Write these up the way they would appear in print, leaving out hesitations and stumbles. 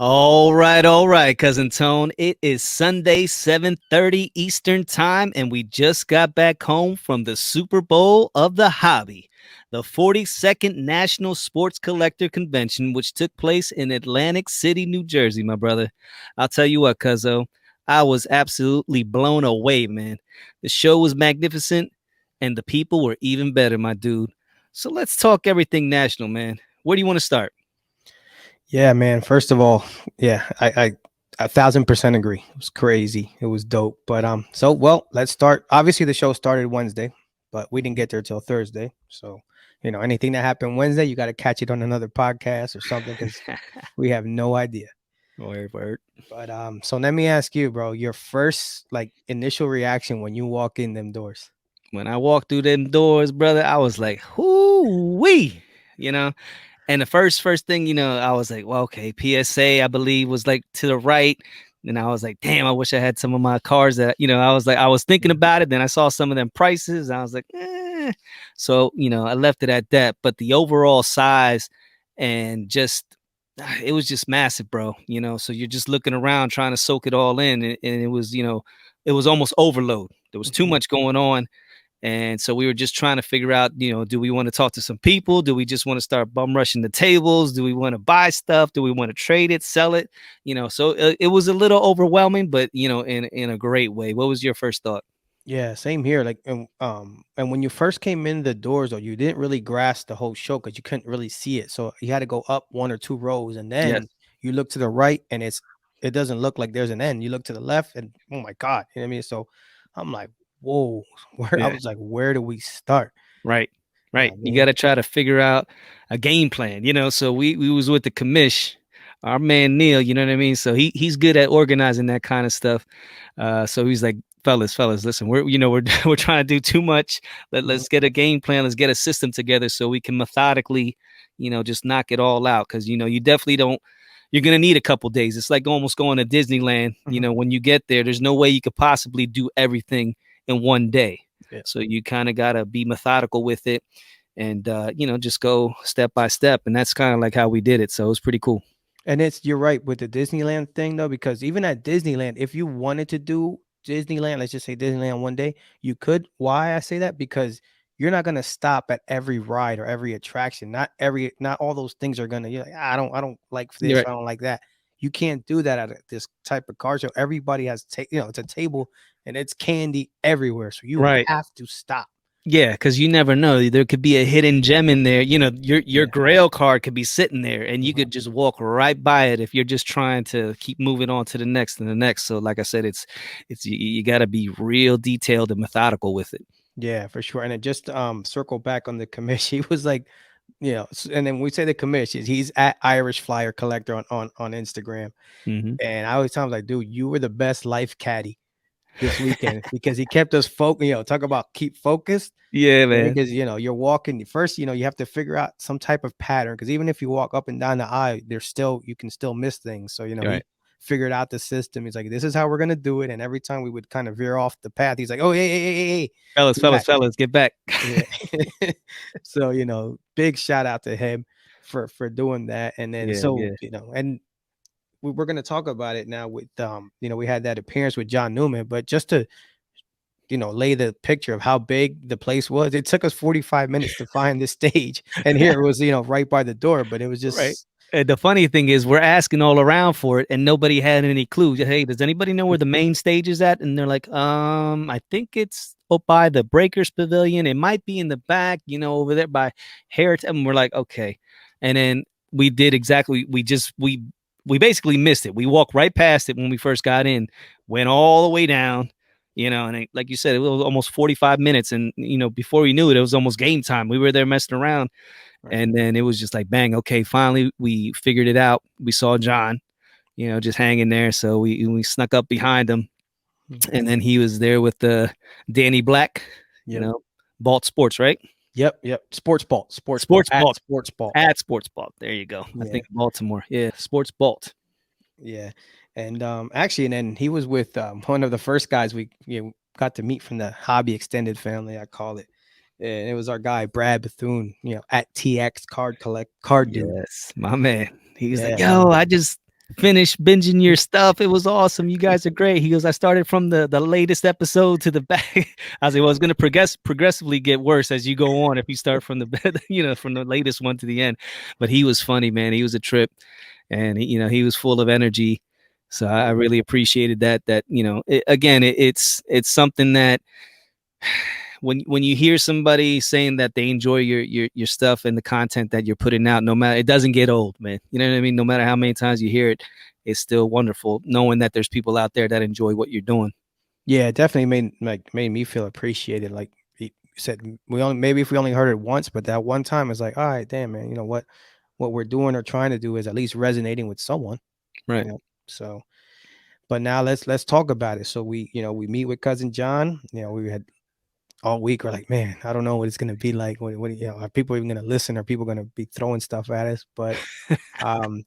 All right, cousin Tone. It is Sunday, 7:30 Eastern Time, and we just got back home from the Super Bowl of the hobby, the 42nd National Sports Collector Convention, which took place in Atlantic City, New Jersey, my brother. I'll tell you what, cuzzo, I was absolutely blown away, man. The show was magnificent, and the people were even better, my dude. So let's talk everything national, man. Where do you want to start? Yeah, man. First of all, yeah, I 1,000% agree. It was crazy. It was dope. But let's start. Obviously, the show started Wednesday, but we didn't get there till Thursday. So, anything that happened Wednesday, you got to catch it on another podcast or something because we have no idea. Word. But so let me ask you, bro, your first like initial reaction when you walk in them doors. When I walked through them doors, brother, I was like, "Whoo wee," you know. And the first thing, I was like, "Well, okay." PSA, I believe, was like to the right, and I was like, "Damn, I wish I had some of my cars that." I was thinking Mhm. about it. Then I saw some of them prices. And I was like, So I left it at that. But the overall size and just it was just massive, bro. So you're just looking around trying to soak it all in, and it was it was almost overload. There was too Mhm. much going on, and so we were just trying to figure out, do we want to talk to some people? Do we just want to start bum rushing the tables? Do we want to buy stuff? Do we want to trade it, sell it? So it was a little overwhelming, but in a great way. What was your first thought? Yeah, same here. Like, and when you first came in the doors, though, you didn't really grasp the whole show because you couldn't really see it. So you had to go up one or two rows, and Yes. then you look to the right, and it doesn't look like there's an end. You look to the left, and oh my god, you know what I mean? So I'm like, whoa, where I Yeah. was like, where do we start? Right. You know Right. what I You got mean? to try to figure out a game plan, So we was with the commish, our man Neil, you know what I mean? So he's good at organizing that kind of stuff. So he's like, fellas, listen, we're we're trying to do too much. Mhm. Let's get a game plan. Let's get a system together so we can methodically, just knock it all out. Cause you definitely don't. You're gonna need a couple days. It's like almost going to Disneyland. Mhm. When you get there, there's no way you could possibly do everything in one day. Yeah. So you kind of gotta be methodical with it, and just go step by step. And that's kind of like how we did it. So it was pretty cool. And you're right with the Disneyland thing though, because even at Disneyland, if you wanted to do Disneyland, let's just say Disneyland one day, you could. Why I say that? Because you're not gonna stop at every ride or every attraction. Not all those things are gonna. You're like, I don't like You're this. right. I don't like that. You can't do that at this type of car show. Everybody has, it's a table and it's candy everywhere, so you Right. have to stop. Yeah, because you never know. There could be a hidden gem in there. Your Yeah. Grail card could be sitting there, and you Mhm. could just walk right by it if you're just trying to keep moving on to the next and the next. So, like I said, it's you got to be real detailed and methodical with it. Yeah, for sure. And it just circle back on the commission. He was like, and then we say the commission. He's at Irish Flyer Collector on Instagram. Hmm. And I always tell him like, dude, you were the best life caddy this weekend because he kept us focused. Talk about keep focused. Yeah, man. Because you're walking first, you have to figure out some type of pattern because even if you walk up and down the aisle, you can still miss things. So You're right. he figured out the system. He's like, this is how we're gonna do it. And every time we would kind of veer off the path, he's like, oh, hey, Fellas, fellas, relax. fellas, get back. Yeah. So, big shout out to him for doing that. And then Yeah, so, yeah. and we're gonna talk about it now with we had that appearance with John Newman, but just to lay the picture of how big the place was. It took us 45 minutes to find this stage. And here it was, right by the door, but it was Right. just And the funny thing is, we're asking all around for it, and nobody had any clue. Hey, does anybody know where the main stage is at? And they're like, I think it's up by the Breakers Pavilion. It might be in the back, over there by Heritage. And we're like, okay. And then we did exactly. We basically missed it. We walked right past it when we first got in, went all the way down. And like you said, it was almost 45 minutes, and before we knew it, it was almost game time. We were there messing around, right. and then it was just like, bang, okay, finally we figured it out. We saw John, just hanging there. So we snuck up behind him. Mhm. And then he was there with the Danny Black, you Yep. know, Balt Sports, right? Yep. Sports ball Sports at Balt. sports ball. At Sports Balt. There you go. I Yeah. think Baltimore. Yeah, Sports Balt. Yeah. And actually, and then he was with one of the first guys we got to meet from the hobby extended family, I call it. And it was our guy Brad Bethune, at TX card dude. Yes, my man. He was like, Yeah. yo, I just finished binging your stuff. It was awesome. You guys are great. He goes, I started from the latest episode to the back. I was like, well, it's gonna progressively get worse as you go on if you start from the from the latest one to the end. But he was funny, man. He was a trip, and he was full of energy. So I really appreciated that. Again, it's something that when you hear somebody saying that they enjoy your stuff and the content that you're putting out, no matter, it doesn't get old, man. You know what I mean? No matter how many times you hear it, it's still wonderful knowing that there's people out there that enjoy what you're doing. Yeah, it definitely made me feel appreciated. Like he said, we only maybe if we only heard it once, but that one time it's like, all right, damn man, you know what we're doing or trying to do is at least resonating with someone, you Right. know. So, but now let's talk about it. So we meet with cousin John. We had all week. We're like, man, I don't know what it's gonna be like. Are people even gonna listen? Are people gonna be throwing stuff at us? But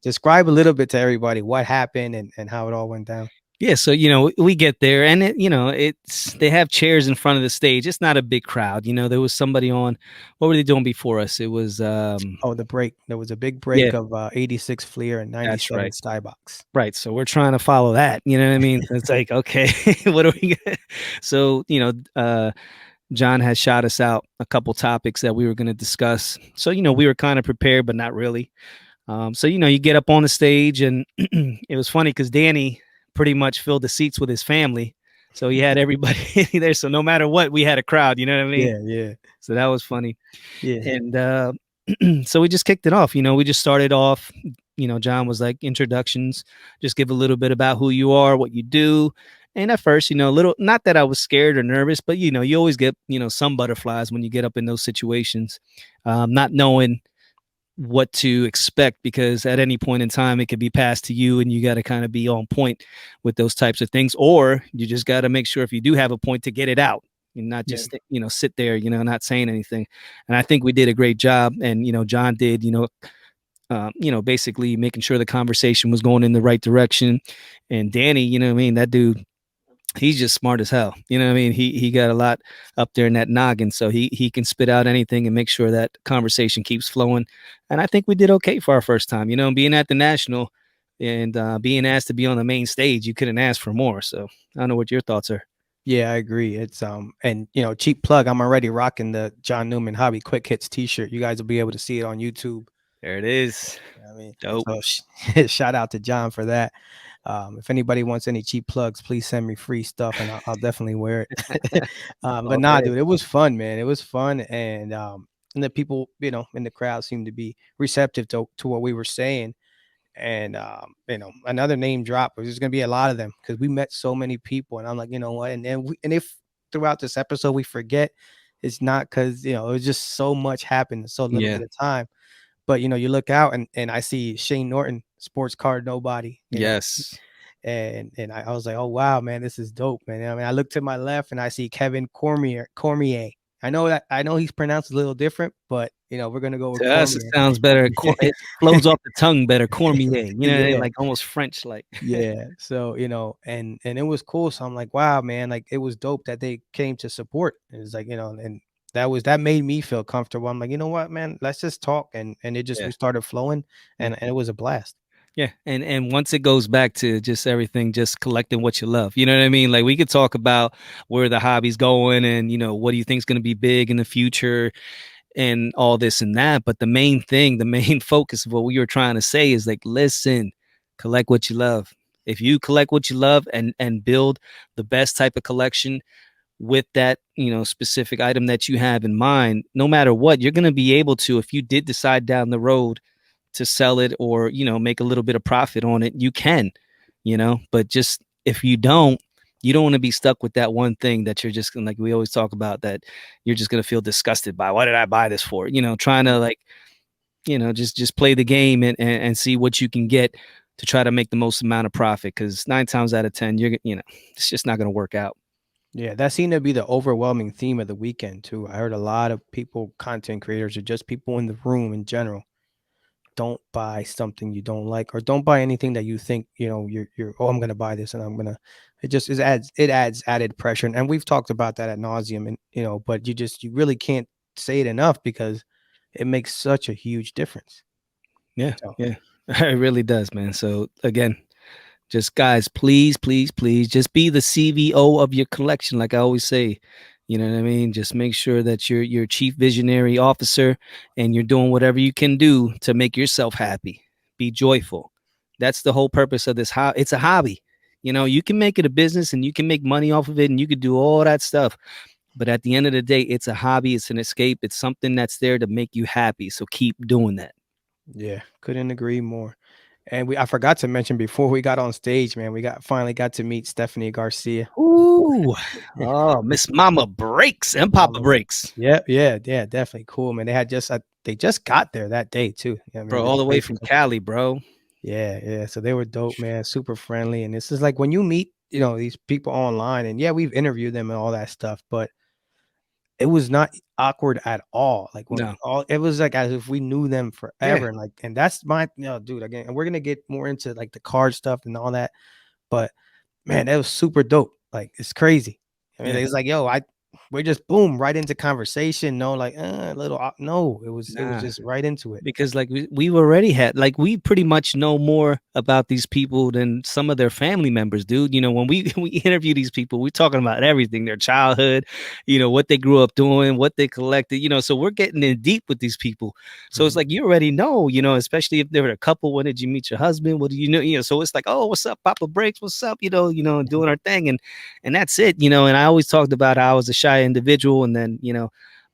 describe a little bit to everybody what happened and how it all went down. Yeah, so we get there, and it's they have chairs in front of the stage. It's not a big crowd. There was somebody on. What were they doing before us? It was Oh, the break. There was a big yeah, break of 86 Fleer and that's 97 right. Skybox. Right. So we're trying to follow that. You know what I mean? It's like, okay, what are we gonna so John had shot us out a couple topics that we were going to discuss. So, we were kind of prepared, but not really. So, you get up on the stage, and it was funny because Danny pretty much filled the seats with his family. So he had everybody there. So no matter what, we had a crowd. You know what I mean? Yeah, yeah, So that was funny. yeah, And so we just kicked it off. We just started off. John was like, introductions, just give a little bit about who you are, what you do. And at first, a little, not that I was scared or nervous, but you always get some butterflies when you get up in those situations, not knowing what to expect, because at any point in time it could be passed to you, and you got to kind of be on point with those types of things, or you just got to make sure if you do have a point to get it out and not yeah, just sit there not saying anything. And I think we did a great job, and John did, basically making sure the conversation was going in the right direction. And Danny, what I mean, that dude, he's just smart as hell. What I mean? He got a lot up there in that noggin, so he can spit out anything and make sure that conversation keeps flowing. And I think we did okay for our first time. Being at the national and being asked to be on the main stage, you couldn't ask for more. So I don't know what your thoughts are. yeah. I agree. It's and cheap plug. I'm already rocking the John Newman Hobby Quick Hits T-shirt. You guys will be able to see it on YouTube. There it is. I mean, Dope. so shout out to John for that. If anybody wants any cheap plugs, please send me free stuff, and I'll definitely wear it. But All nah, day. dude, it was fun, man. It was fun, and the people, in the crowd seemed to be receptive to what we were saying. And another name drop. There's gonna be a lot of them because we met so many people, and I'm like, you know what? And if throughout this episode we forget, it's not because it was just so much happened in so little Yeah. bit of time. But you look out and I see Shane Norton, sports card nobody, Yes. and I was like, oh wow, man, this is dope, man. I mean, I look to my left and I see Kevin Cormier. I know he's pronounced a little different, but we're gonna go with To us, it Cormier. sounds better. It flows off the tongue better. Cormier. Yeah, Like almost French like. yeah. So and it was cool. So I'm like, wow, man, like it was dope that they came to support. It's like and that made me feel comfortable. I'm like, you know what, man, let's just talk, and it just Yeah. we started flowing, Yeah. and it was a blast. Yeah, and once it goes back to just everything, just collecting what you love, you know what I mean? Like we could talk about where the hobby's going, and what do you think is going to be big in the future, and all this and that. But the main thing, the main focus of what we were trying to say is like, listen, collect what you love. If you collect what you love and build the best type of collection with that specific item that you have in mind, no matter what, you're going to be able to, if you did decide down the road to sell it, or make a little bit of profit on it, you can, but just if you don't want to be stuck with that one thing that you're just gonna, like we always talk about, that you're just going to feel disgusted by. What did I buy this for? Trying to like just play the game, and see what you can get to try to make the most amount of profit, because 9 times out of 10 it's just not going to work out. Yeah, that seemed to be the overwhelming theme of the weekend too. I heard a lot of people, content creators, or just people in the room in general, don't buy something you don't like, or don't buy anything that you think you're oh, I'm gonna buy this, and I'm gonna it adds added pressure, and we've talked about that at nauseum, and but you really can't say it enough because it makes such a huge difference. Yeah, So yeah. It really does, man. So again, just guys, please, please, please, just be the CVO of your collection, like I always say. You know what I mean? Just make sure that you're chief visionary officer, and you're doing whatever you can do to make yourself happy. Be joyful. That's the whole purpose of this. It's a hobby. You know, you can make it a business and you can make money off of it and you could do all that stuff. But at the end of the day, it's a hobby. It's an escape. It's something that's there to make you happy. So keep doing that. Yeah, couldn't agree more. And I forgot to mention before we got on stage, man, we finally got to meet Stephanie Garcia. Ooh, oh, Miss Mama Breaks and Papa Mama. Breaks, Yeah, yeah, yeah, definitely cool, man. They just got there that day too. I bro, mean, the all the way place from was Cali, bro. yeah, yeah. So they were dope, man. Super friendly, and this is like when you meet, these people online, and yeah, we've interviewed them and all that stuff, but it was not awkward at all. Like when No, all it was like as if we knew them yeah, forever, and and that's my dude again. And we're gonna get more into like the card stuff and all that, but man, that was super dope. Like it's crazy. I mean, yeah. it's like we're just boom right into conversation. No, like a little no, it was Nah, just right into it. because like we've already had like we pretty much know more about these people than some of their family members, dude. You know, when we we interview these people, we're talking about everything, their childhood, you know, what they grew up doing, what they collected, you know. So we're getting in deep with these people. So it's Mhm. like you already know, you know, especially if they're a couple. When did you meet your husband? What do you know? You know, so it's like, oh, what's up, Papa Breaks? What's up? Doing our thing, and that's it, you know. And I always talked about how I was a shy individual, and then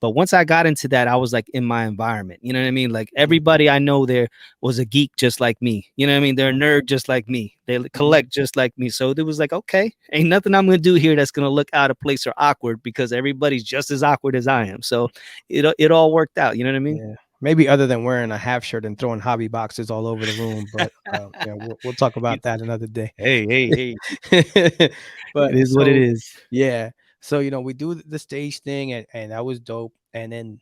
but once I got into that, I was like in my environment. You know what I mean? Like Mhm. everybody I know there was a geek just like me. You know what I mean? They're a nerd just like me. They Mhm. collect just like me. So it was like, okay, ain't nothing I'm gonna do here that's gonna look out of place or awkward because everybody's just as awkward as I am. So it all worked out. You know what I mean? Yeah. Maybe other than wearing a half shirt and throwing hobby boxes all over the room, but yeah, we'll talk You- about that another day. hey, hey, hey! But It is what it so is. yeah, so we do the stage thing, and that was dope. And then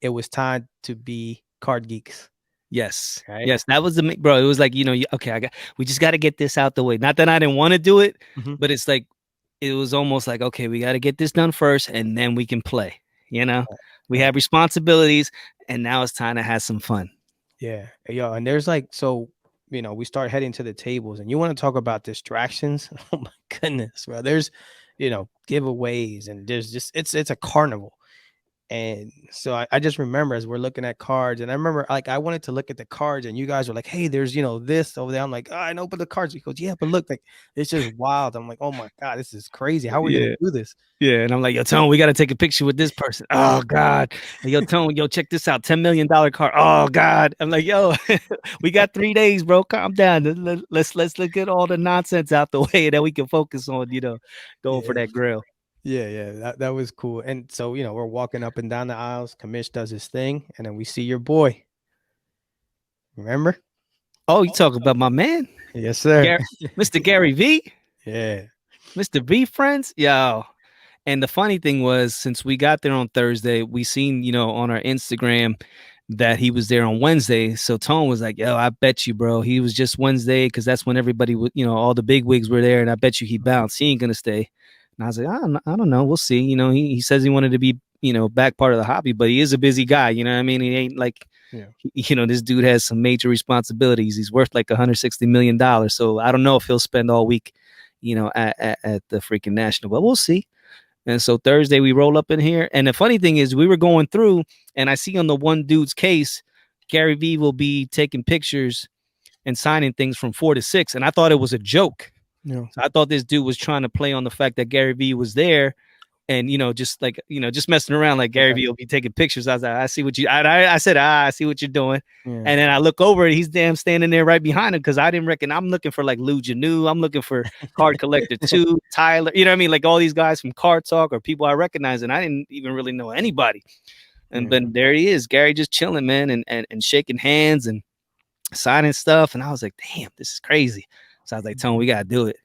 it was time to be card geeks, Yes. right? Yes, that was bro. It was like, okay, we just got to get this out the way. Not that I didn't want to do it, Mhm. but it's like it was almost like, okay, we got to get this done first and then we can play, you know? We Right. have responsibilities and now it's time to have some fun. Yeah. Yo, and there's like we start heading to the tables, and you want to talk about distractions. Oh my goodness, bro. There's, giveaways, and there's just it's a carnival. And so I just remember as we're looking at cards, and I remember like I wanted to look at the cards, and you guys were like, "Hey, there's this over there." I'm like, "Oh, I know, but the cards." He goes, "Yeah, but look, like it's just wild." I'm like, "Oh my god, this is crazy. How are we gonna Yeah. do this?" Yeah, and I'm like, yo, Tone, we got to take a picture with this person. Oh God, hey, yo, Tone, yo, check this out, $10 million car. Oh God, I'm like, yo, we got 3 days, bro. Calm down. Let's look at all the nonsense out the way, and then we can focus on, going for Yeah, that grill. yeah, yeah. That was cool. And so we're walking up and down the aisles. Kamish does his thing, and then we see your boy. Remember? Oh, you talk about my man, Yes, sir. Mr. Gary V, Yeah. Mr. V friends, yo. And the funny thing was, since we got there on Thursday, we seen, on our Instagram that he was there on Wednesday. So Tone was like, yo, I bet you, bro, he was just Wednesday because that's when everybody would, all the big wigs were there. And I bet you he bounced. He ain't going to stay. And I was like, I don't know. We'll see. He says he wanted to be, back part of the hobby, but he is a busy guy. You know what I mean? He ain't like, Yeah. this dude has some major responsibilities. He's worth like $160 million. So I don't know if he'll spend all week, at the freaking national, but we'll see. And so Thursday we roll up in here. And the funny thing is we were going through and I see on the one dude's case, Gary Vee will be taking pictures and signing things from 4 to 6. And I thought it was a joke. Yeah. So I thought this dude was trying to play on the fact that Gary Vee was there and just like just messing around like Gary Right. Vee will be taking pictures. I was like, I see what you I said, I see what you're doing. Yeah. And then I look over and he's damn standing there right behind him because I didn't reckon I'm looking for like Lou Janu. I'm looking for Card Collector 2, Tyler, you know what I mean? Like all these guys from Card Talk or people I recognize, and I didn't even really know anybody. And Yeah. then there he is, Gary just chilling, man, and shaking hands and signing stuff. And I was like, damn, this is crazy. So I was like, Tone, we gotta do it.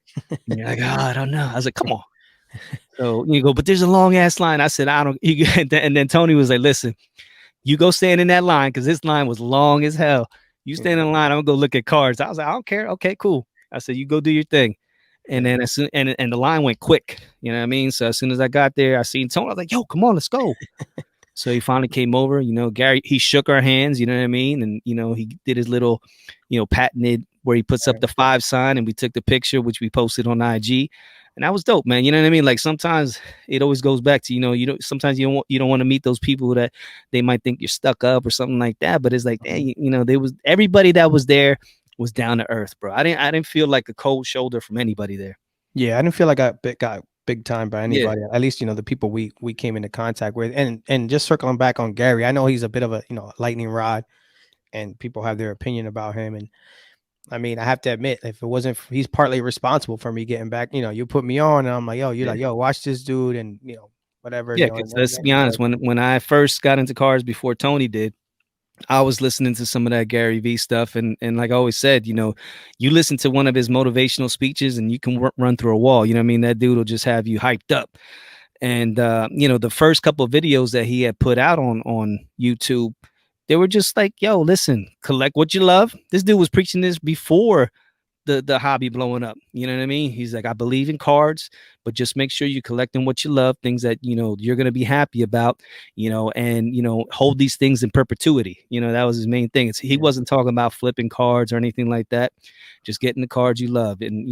And you're like, oh, I don't know. I was like, come on. So you go, but there's a long ass line. I said, I don't. And then Tony was like, listen, you go stand in that line because this line was long as hell. You stand in line. I'm gonna go look at cards. I was like, I don't care. Okay, cool. I said, you go do your thing. And Yeah. then as soon and the line went quick. You know what I mean? So as soon as I got there, I seen Tony. I was like, yo, come on, let's go. So he finally came over. Gary, he shook our hands. You know what I mean? And he did his little, patented where he puts up Right. the 5 sign, and we took the picture, which we posted on IG. And that was dope, man. You know what I mean? Like sometimes it always goes back to sometimes you don't want to meet those people that they might think you're stuck up or something like that. But it's like, Mhm. hey, there was everybody that was there was down to earth, bro. I didn't feel like a cold shoulder from anybody there. Yeah, I didn't feel like I got big time by Yeah, anybody. At least the people we came into contact with, and just circling back on Gary, I know he's a bit of a lightning rod, and people have their opinion about him. And I mean, I have to admit, if it wasn't, he's partly responsible for me getting back. You put me on, and I'm like, yo, you're yeah. like, yo, watch this dude, and whatever, Yeah, and because then let's be honest, started. when I first got into cars before Tony did, I was listening to some of that Gary V stuff, and like I always said, you listen to one of his motivational speeches, and you can run through a wall. You know what I mean? That dude will just have you hyped up. And the first couple of videos that he had put out on YouTube, they were just like, "Yo, listen, collect what you love." This dude was preaching this before the hobby blowing up. You know what I mean? He's like, I believe in cards, but just make sure you're collecting what you love, things that you're gonna be happy about, and hold these things in perpetuity. That was his main thing. He Yeah, wasn't talking about flipping cards or anything like that. Just getting the cards you love, and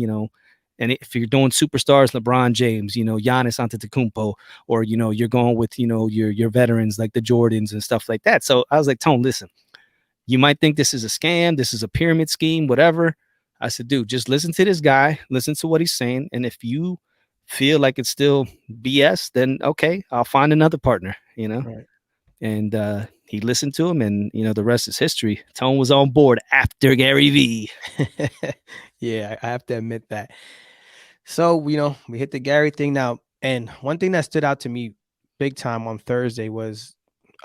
and if you're doing superstars, LeBron James, Giannis Antetokounmpo, or you're going with your veterans like the Jordans and stuff like that. So I was like, Tone, listen, you might think this is a scam, this is a pyramid scheme, whatever. I said, dude, just listen to this guy, listen to what he's saying. And if you feel like it's still BS, then okay, I'll find another partner. right. And he listened to him, and the rest is history. Tone was on board after Gary V. Yeah, I have to admit that. So, we hit the Gary thing now. And one thing that stood out to me big time on Thursday was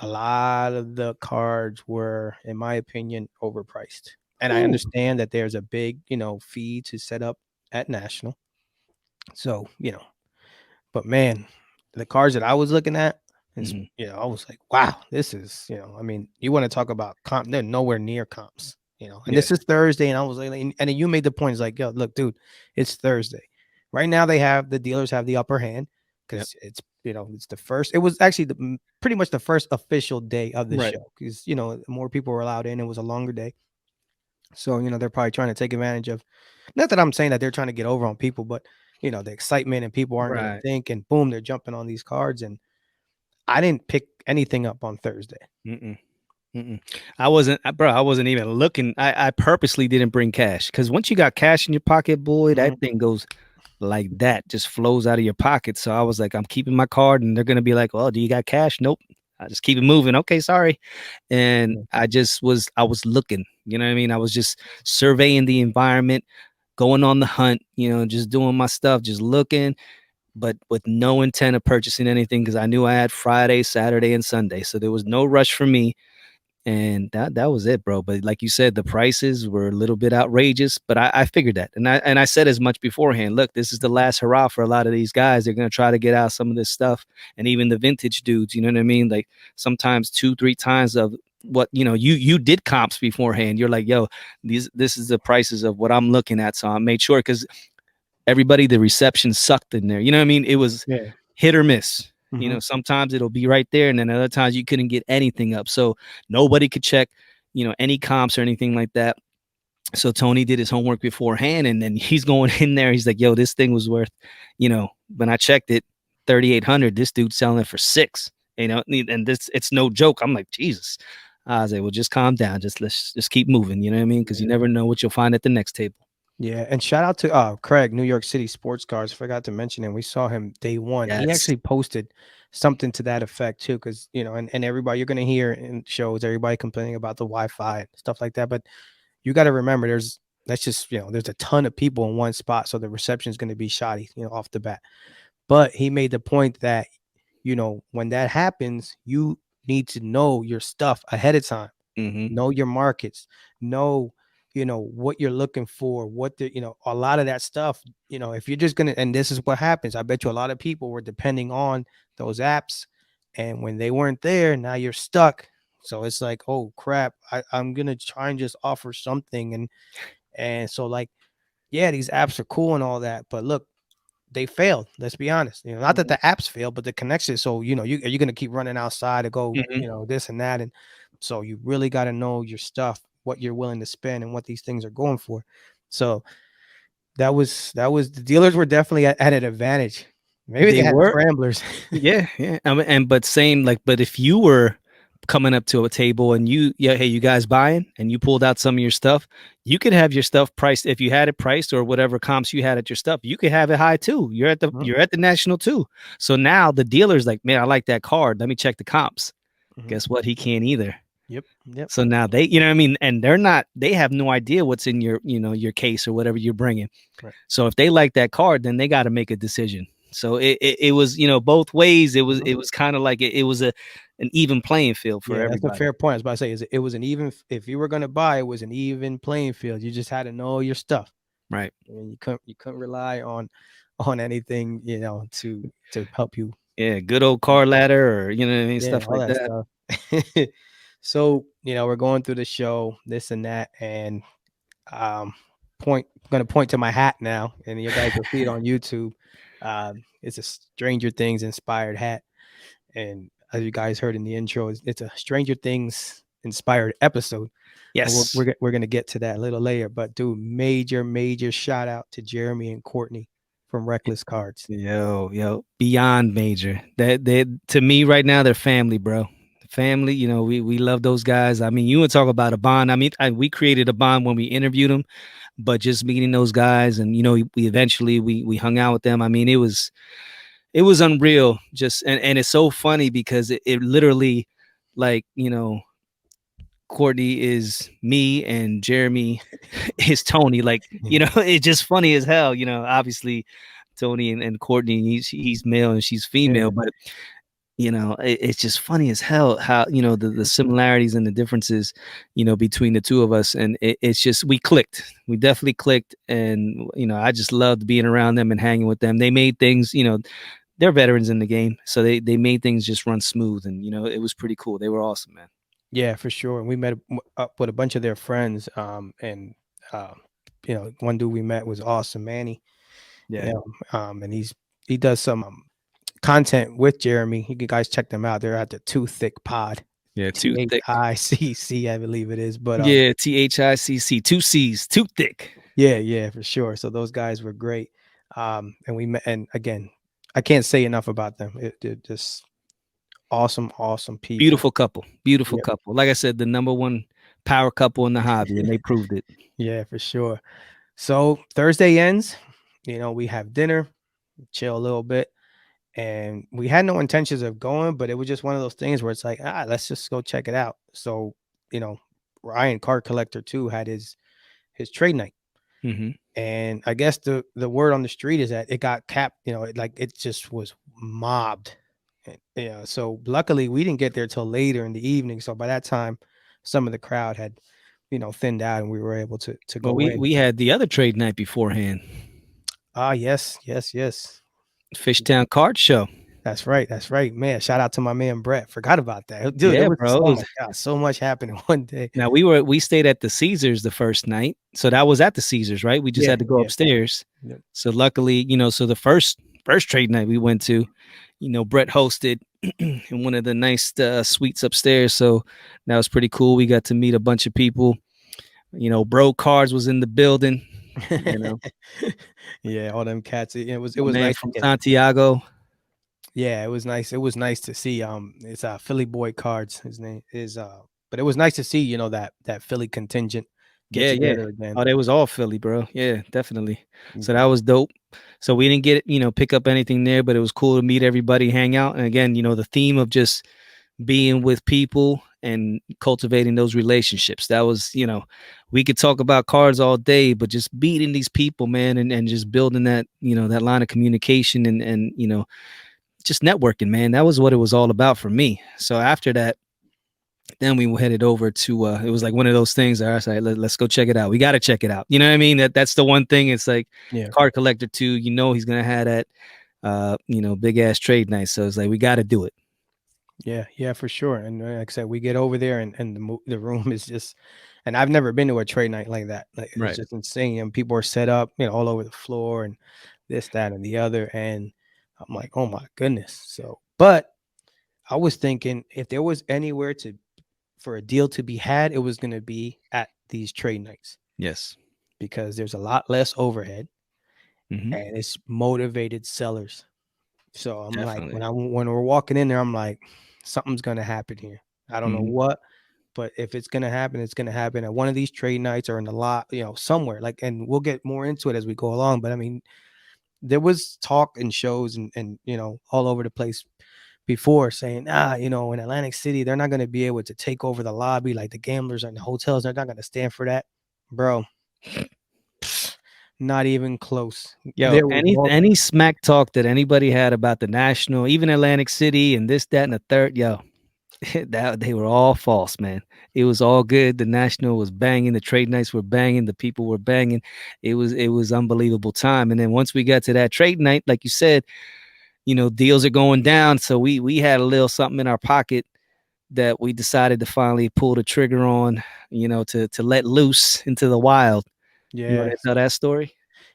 a lot of the cards were, in my opinion, overpriced. And I Ooh. understand that there's a big, fee to set up at National. So, but man, the cars that I was looking at is, Mhm. I was like, wow, this is, I mean, you want to talk about comp, they're nowhere near comps, and Yeah, this is Thursday. And I was like, and then you made the point, it's like, yo, look, dude, it's Thursday. Right now, the dealers have the upper hand yep, because it's the first, it was actually pretty much the first official day of the right. show because, more people were allowed in. It was a longer day. So, they're probably trying to take advantage of, not that I'm saying that they're trying to get over on people, but the excitement and people aren't going to Right. think, and boom, they're jumping on these cards. And I didn't pick anything up on Thursday. Mm-mm. Mm-mm. I wasn't even looking. I purposely didn't bring cash because once you got cash in your pocket, boy, that Mhm. thing goes like that, just flows out of your pocket. So I was like, I'm keeping my card, and they're gonna be like, "Well, do you got cash?" Nope. I just keep it moving. Okay, sorry. And Yeah. I was looking. You know what I mean? I was just surveying the environment, going on the hunt. Just doing my stuff, just looking, but with no intent of purchasing anything because I knew I had Friday, Saturday, and Sunday, so there was no rush for me, and that was it, bro. But like you said, the prices were a little bit outrageous, but I figured that, and I said as much beforehand. Look, this is the last hurrah for a lot of these guys. They're gonna try to get out some of this stuff, and even the vintage dudes. You know what I mean? Like sometimes two, three times of what you did comps beforehand. You're like, yo, this is the prices of what I'm looking at, so I made sure because everybody, the reception sucked in there. You know what I mean? It was Yeah. hit or miss. Hmm. Sometimes it'll be right there, and then other times you couldn't get anything up. So nobody could check, any comps or anything like that. So Tony did his homework beforehand, and then he's going in there. He's like, "Yo, this thing was worth, when I checked it, 3,800. This dude's selling it for six. And this it's no joke. I'm like, Jesus. I was like, well, just calm down. Let's just keep moving. You know what I mean? Because you Yeah. never know what you'll find at the next table. Yeah. And shout out to Craig, New York City Sports Cars. Forgot to mention him. We saw him day one. He Yes. actually posted something to that effect too, because and everybody, you're gonna hear in shows everybody complaining about the Wi-Fi and stuff like that. But you got to remember, that's just there's a ton of people in one spot, so the reception is going to be shoddy, off the bat. But he made the point that, when that happens, you need to know your stuff ahead of time, Mm-hmm. know your markets, know, what you're looking for, a lot of that stuff, if you're just going to, and this is what happens. I bet you a lot of people were depending on those apps. And when they weren't there, now you're stuck. So it's like, oh crap, I'm going to try and just offer something. And so like, yeah, these apps are cool and all that. But look, they failed. Let's be honest. Not that the apps failed, but the connection. So are you going to keep running outside to go, Mhm. this and that, and so you really got to know your stuff, what you're willing to spend, and what these things are going for. So that was the dealers were definitely at an advantage. Maybe they They had were. scramblers. Yeah, yeah. And but same like, but if you were coming up to a table and yeah, hey, you guys buying, and you pulled out some of your stuff, you could have your stuff priced if you had it priced or whatever comps you had at your stuff. You could have it high too. Mhm, You're at the national too. So now the dealer's like, man, I like that card. Let me check the comps. mhm. Guess what? He can't either. Yep, yep. So now they, you know what I mean? And they have no idea what's in your case or whatever you're bringing. Right. So if they like that card, then they got to make a decision. So it was, both ways. Mhm. It was kind of like it was an even playing field for Yeah, that's a everybody. fair point. I was about to say, it was an even. If you were going to buy, it was an even playing field. You just had to know your stuff, Right. and you couldn't rely on anything, to help you. Yeah. Good old card ladder or, what I mean? Yeah, Stuff all like that that. stuff. So, we're going through the show, this and that, and um gonna point to my hat now, and you guys will see it on YouTube. It's a Stranger Things inspired hat. And as you guys heard in the intro, it's a Stranger Things inspired episode. And Yes. we're gonna get to that a little later. But dude, major shout out to Jeremy and Courtney from Reckless Cards. Yo, beyond major. That they to me right now, they're family, bro. Family, we love those guys. I mean, you would talk about a bond. I mean, we created a bond when we interviewed them, but just meeting those guys, and we eventually we hung out with them. I mean, it was unreal. Just and it's so funny because it literally, like, Courtney is me and Jeremy is Tony. Like, it's just funny as hell. Obviously Tony and Courtney, he's male and she's female, Yeah, but it's just funny as hell how the similarities and the differences between the two of us, and it's just we clicked. We definitely clicked, and I just loved being around them and hanging with them. They made things, they're veterans in the game, so they made things just run smooth, and it was pretty cool. They were awesome, man. yeah, for sure. And we met up with a bunch of their friends. And one dude we met was awesome, Manny. Yeah. Yeah. And he does some content with Jeremy. You guys check them out. They're at the Too Thick Pod. Yeah, too thick. THICC, I believe it is. But Yeah, THICC, two C's, too thick. yeah, for sure. So those guys were great. And we met, and again, I can't say enough about them. They're just awesome people. Beautiful couple. Beautiful Yeah, couple. Like I said, the number one power couple in the hobby, and they proved it. yeah, for sure. So Thursday ends. We have dinner, chill a little bit, and we had no intentions of going, but it was just one of those things where it's like, let's just go check it out. So, you know, Ryan Card Collector too had his trade night. Hmm. And I guess the word on the street is that it got capped, it just was mobbed. Yeah. So luckily we didn't get there till later in the evening. So by that time, some of the crowd had, thinned out, and we were able to But go we in. we had the other trade night beforehand, Ah, yes. Fishtown Card Show. That's right. That's right, man. Shout out to my man Brett. Forgot about that, dude. It Yeah, was bro. oh my god, so much happened in one day. Now we stayed at the Caesars the first night, so that was at the Caesars, right? We just Yeah, had to go yeah. upstairs. Yep. So luckily, so the first trade night we went to, Brett hosted in one of the nice suites upstairs. So that was pretty cool. We got to meet a bunch of people. Bro Cards was in the building. You know, Yeah, all them cats. It my was man nice to from get. Santiago. Yeah, it was nice. It was nice to see. It's Philly Boy Cards. His name is. But it was nice to see, that Philly contingent get Yeah, yeah. together again. Oh, they was all Philly, bro. Yeah, definitely. So Mhm. that was dope. So we didn't get, pick up anything there, but it was cool to meet everybody, hang out. And again, the theme of just being with people and cultivating those relationships. That was, we could talk about cards all day, but just meeting these people, man, and just building that, that line of communication and just networking, man. That was what it was all about for me. So after that, then we headed over to it was like one of those things that I was like, let's go check it out. We got to check it out. You know what I mean? That's the one thing. It's like Yeah, card collector too. He's gonna have that big ass trade night. So it's like we got to do it. yeah, for sure. And like I said, we get over there, and the room is just. And I've never been to a trade night like that. Like, it's Right. just insane. And people are set up, all over the floor, and this, that, and the other. And I'm like, oh my goodness. So, but I was thinking if there was anywhere to for a deal to be had, it was going to be at these trade nights Yes. because there's a lot less overhead Hmm. and it's motivated sellers. So I'm like, Definitely. when we're walking in there, I'm like, something's going to happen here. I don't know Hmm. what, but if it's going to happen, it's going to happen at one of these trade nights or in the lot, somewhere like, and we'll get more into it as we go along. But I mean, there was talk and shows and all over the place before saying, in Atlantic City, they're not going to be able to take over the lobby like the gamblers and the hotels. They're not going to stand for that, bro. Not even close. Yo, There was any smack talk that anybody had about the National, even Atlantic City, and this, that, and the third, yo, that they were all false, man. It was all good. The National was banging, the trade nights were banging, the people were banging. It was unbelievable time. And then once we got to that trade night, like you said, deals are going down. So we had a little something in our pocket that we decided to finally pull the trigger on, to let loose into the wild. You want yeah, to tell that story?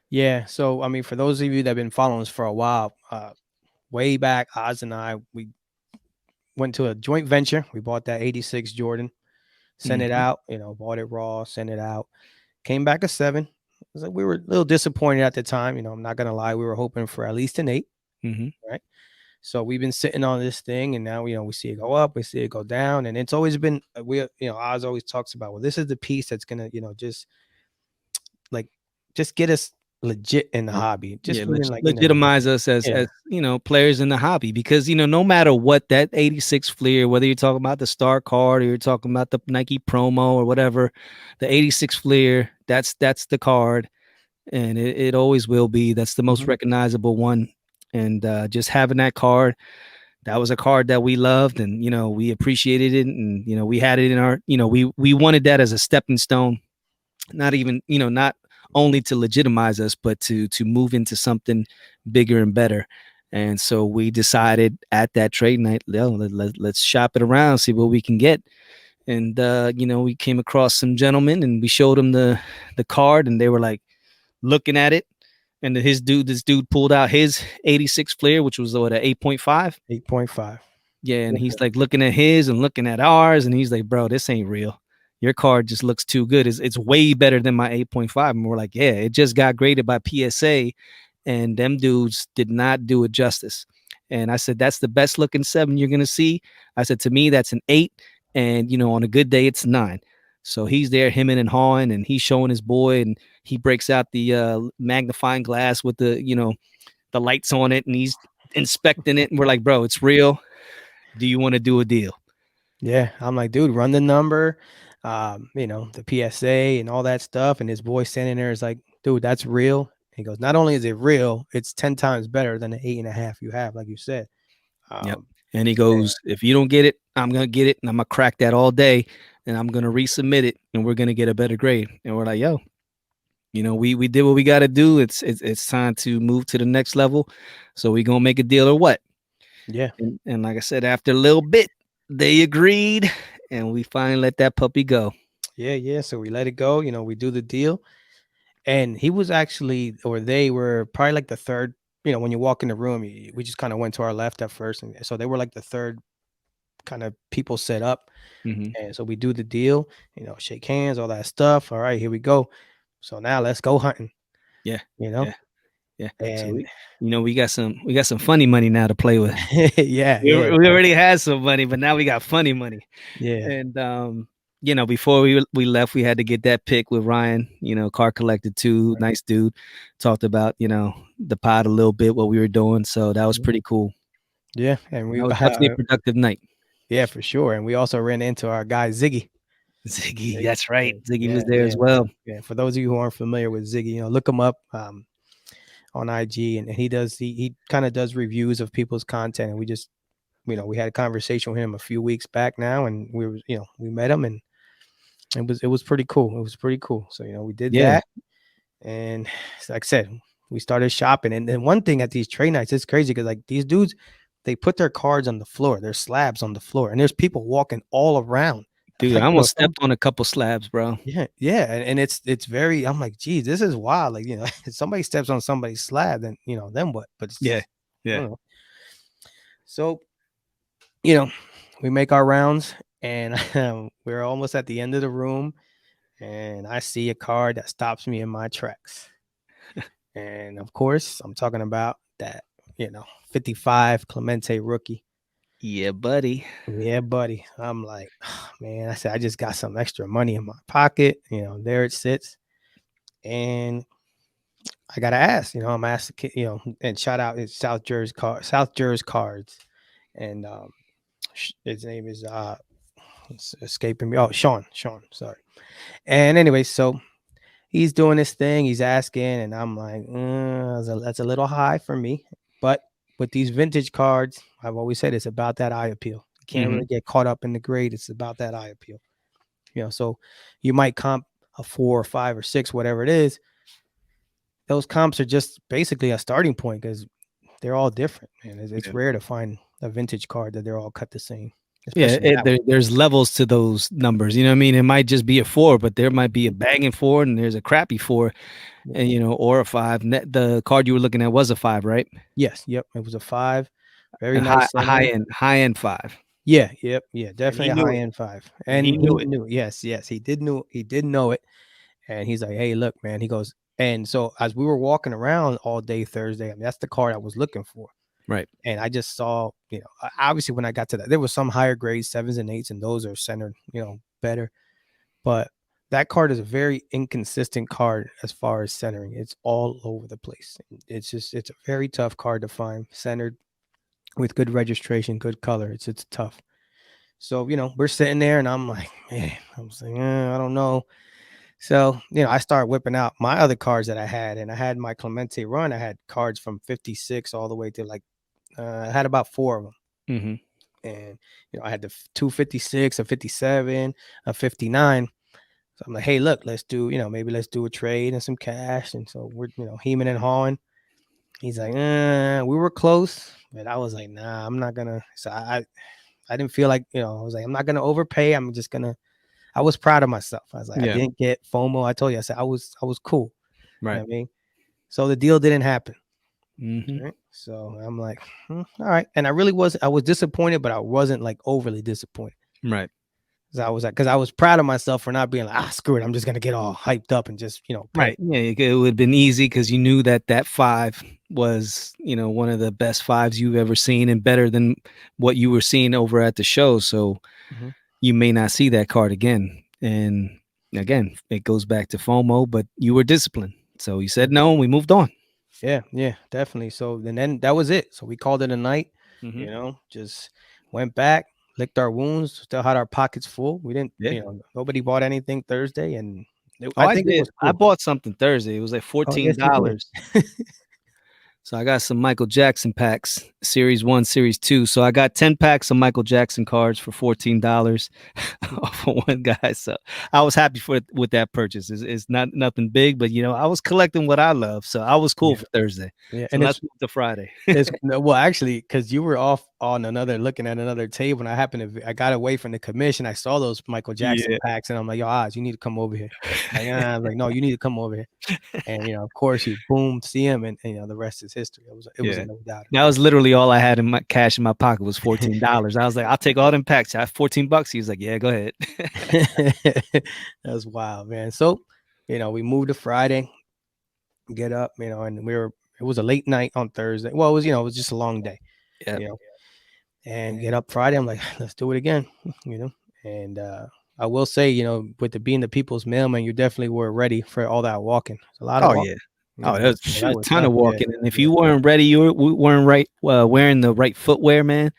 yeah. So I mean, for those of you that have been following us for a while, way back, Oz and I, we went to a joint venture. We bought that '86 Jordan, sent it Hmm. out. Bought it raw, sent it out. Came back a 7. It was like we were a little disappointed at the time. I'm not gonna lie. We were hoping for at least an 8, Hmm. right? So we've been sitting on this thing, and now we see it go up, we see it go down, and it's always been Oz always talks about, well, this is the piece that's gonna like just get us legit in the hobby, Yeah, just meaning like legitimize us as yeah, players in the hobby, because no matter what that 86 Fleer, whether you're talking about the Star Card or you're talking about the Nike promo or whatever, the 86 Fleer, that's the card, and it always will be. That's the most mhm, recognizable one. And just having that card, that was a card that we loved, and we appreciated it, and we had it in our, we wanted that as a stepping stone, not even not only to legitimize us, but to move into something bigger and better. And so we decided at that trade night, let's shop it around, see what we can get. And we came across some gentlemen, and we showed them the card, and they were like looking at it. And this dude pulled out his 86 Flair, which was what, a 8.5. 8.5. Yeah, and he's like looking at his and looking at ours, and he's like, "Bro, this ain't real. Your card just looks too good. It's way better than my 8.5." And we're like, "Yeah, it just got graded by PSA, and them dudes did not do it justice." And I said, "That's the best looking 7 you're gonna see." I said, "To me, that's an 8, and on a good day, it's 9." So he's there hemming and hawing, and he's showing his boy, and he breaks out the magnifying glass with the lights on it, and he's inspecting it, and we're like, "Bro, it's real. Do you want to do a deal?" Yeah, I'm like, dude, run the number, the PSA and all that stuff. And his boy standing there is like, dude, that's real. He goes, not only is it real, it's 10 times better than the 8.5 you have, like you said. Yep. Um, And he yeah, goes, "If you don't get it, I'm gonna get it, and I'm gonna crack that all day, and I'm gonna resubmit it, and we're gonna get a better grade." And we're like, "Yo, we did what we got to do. It's time to move to the next level. So we gonna make a deal or what?" yeah, And like I said, after a little bit, they agreed, and we finally let that puppy go. yeah, yeah. So we let it go, we do the deal. And he was actually, or they were probably like the third, when you walk in the room, we just kind of went to our left at first. And so they were like the third kind of people set up. Hmm. And so we do the deal, shake hands, all that stuff. All right, here we go. So now let's go hunting, Yeah, you know? yeah, yeah. So And we got some funny money now to play with. yeah, We, yeah, we so already had some money, but now we got funny money. yeah, And before we left, we had to get that pic with Ryan. Car collected too, nice dude. Talked about the pod a little bit, what we were doing. So that was yeah, pretty cool. yeah, and That we was definitely a productive night. yeah, for sure. And we also ran into our guy Ziggy. Ziggy, Ziggy, that's right. Ziggy yeah, was there yeah, as well. yeah. For those of you who aren't familiar with Ziggy, look him up on IG, and he kind of does reviews of people's content. And we just we had a conversation with him a few weeks back now, and we met him, and it was pretty cool. It was pretty cool. So we did Yeah. that, and like I said, we started shopping. And then one thing at these trade nights, it's crazy because like these dudes, they put their cards on the floor, their slabs on the floor, and there's people walking all around. Dude, I Like, almost some stepped on a couple slabs, bro. yeah, yeah, and it's very I'm like, "Geez, this is wild." Like, if somebody steps on somebody's slab, then, then what? But it's Yeah. just I Yeah. don't know. So, you know, we make our rounds and we're almost at the end of the room and I see a card that stops me in my tracks. And of course, I'm talking about that, 55 Clemente rookie. Yeah, buddy. Yeah, buddy. I'm like, man, I said, I just got some extra money in my pocket. There it sits. And I gotta ask, I'm asked the kid, and shout out it's South Jersey Cards. And his name is it's escaping me. Oh, Sean, sorry. And anyway, so he's doing this thing, he's asking, and I'm like, that's a little high for me. But with these vintage cards, I've always said it's about that eye appeal. You can't Mhm. really get caught up in the grade. It's about that eye appeal. So you might comp a 4 or 5 or 6, whatever it is. Those comps are just basically a starting point because they're all different. And it's Yeah. rare to find a vintage card that they're all cut the same, Yeah, especially that one. there's levels to those numbers, you know what I mean? It might just be a 4, but there might be a Mhm. banging 4 and there's a crappy 4 Yeah. and, or a 5. The card you were looking at was a 5, right? Yes. Yep. It was a 5. Very A high nice a high centering. end high end 5, Yeah, yep, yeah, and definitely he a knew high it, end 5, and he and he knew it. knew. Yes, yes, he did know it, and he's like, "Hey, look, man," he goes, and so as we were walking around all day Thursday, I mean, that's the card I was looking for, Right. and I just saw, obviously when I got to that, there was some higher grade 7s and 8s, and those are centered, better, but that card is a very inconsistent card as far as centering. It's all over the place. It's a very tough card to find centered with good registration, good color. It's tough. So, we're sitting there and I'm like, man, I'm saying, I don't know. So, I start whipping out my other cards that I had, and I had my Clemente run. I had cards from 56 all the way to like, I had about 4 of them. Mhm. And, I had the 256, a 57, a 59. So I'm like, hey, look, let's do, maybe let's do a trade and some cash. And so we're, heming and hawing. He's like, we were close, but I was like, nah, I'm not gonna. So I didn't feel like, I was like, I'm not gonna overpay. I'm just gonna. I was proud of myself. I was like, I Yeah. didn't get FOMO. I told you, I said I was cool. You know Right. what I mean? So the deal didn't happen. Mhm. Right. So I'm like, all right. And I was disappointed, but I wasn't like overly disappointed. Right. Because I was proud of myself for not being like, screw it. I'm just gonna get all hyped up and just, pay. Right. Yeah, it would have been easy because you knew that 5 was, one of the best 5s you've ever seen and better than what you were seeing over at the show, so Mhm. you may not see that card again, and again, it goes back to FOMO, but you were disciplined, so you said no, and we moved on. Yeah, yeah, definitely. So then that was it. So we called it a night, Mhm. just went back, licked our wounds, still had our pockets full. We didn't, Yeah. nobody bought anything Thursday, and Oh, I I think it did. was I cool. bought something Thursday, it was like Oh, yes, you did. $14. So I got some Michael Jackson packs, series 1, series 2. So I got 10 packs of Michael Jackson cards for $14 off of one guy. So I was happy with that purchase. It's not nothing big, but I was collecting what I love. So I was cool Yeah, for Thursday. yeah, So and let's move to Friday. it's no, well, actually, because you were off on another looking at another table, and I got away from the commission. I saw those Michael Jackson Yeah. packs, and I'm like, yo, Oz, you need to come over here. Like, I was like, no, you need to come over here. And of course, you boom, see him, and the rest is history. It was a Yeah. no doubt That was literally all I had in my cash in my pocket was $14. I was like, I'll take all them packs. I have $14. He was like, yeah, go ahead. That's wild, man. So, we moved to Friday, get up, and it was a late night on Thursday. Well, it was just a long day, Yeah. you know, and get up Friday. I'm like, let's do it again, you know. And I will say, with it being the people's mailman, you definitely were ready for all that walking. It's a lot of Oh yeah. walking. Oh, there's That a was ton tough. of Yeah, walking, and if yeah. you weren't ready, weren't right wearing the right footwear, man.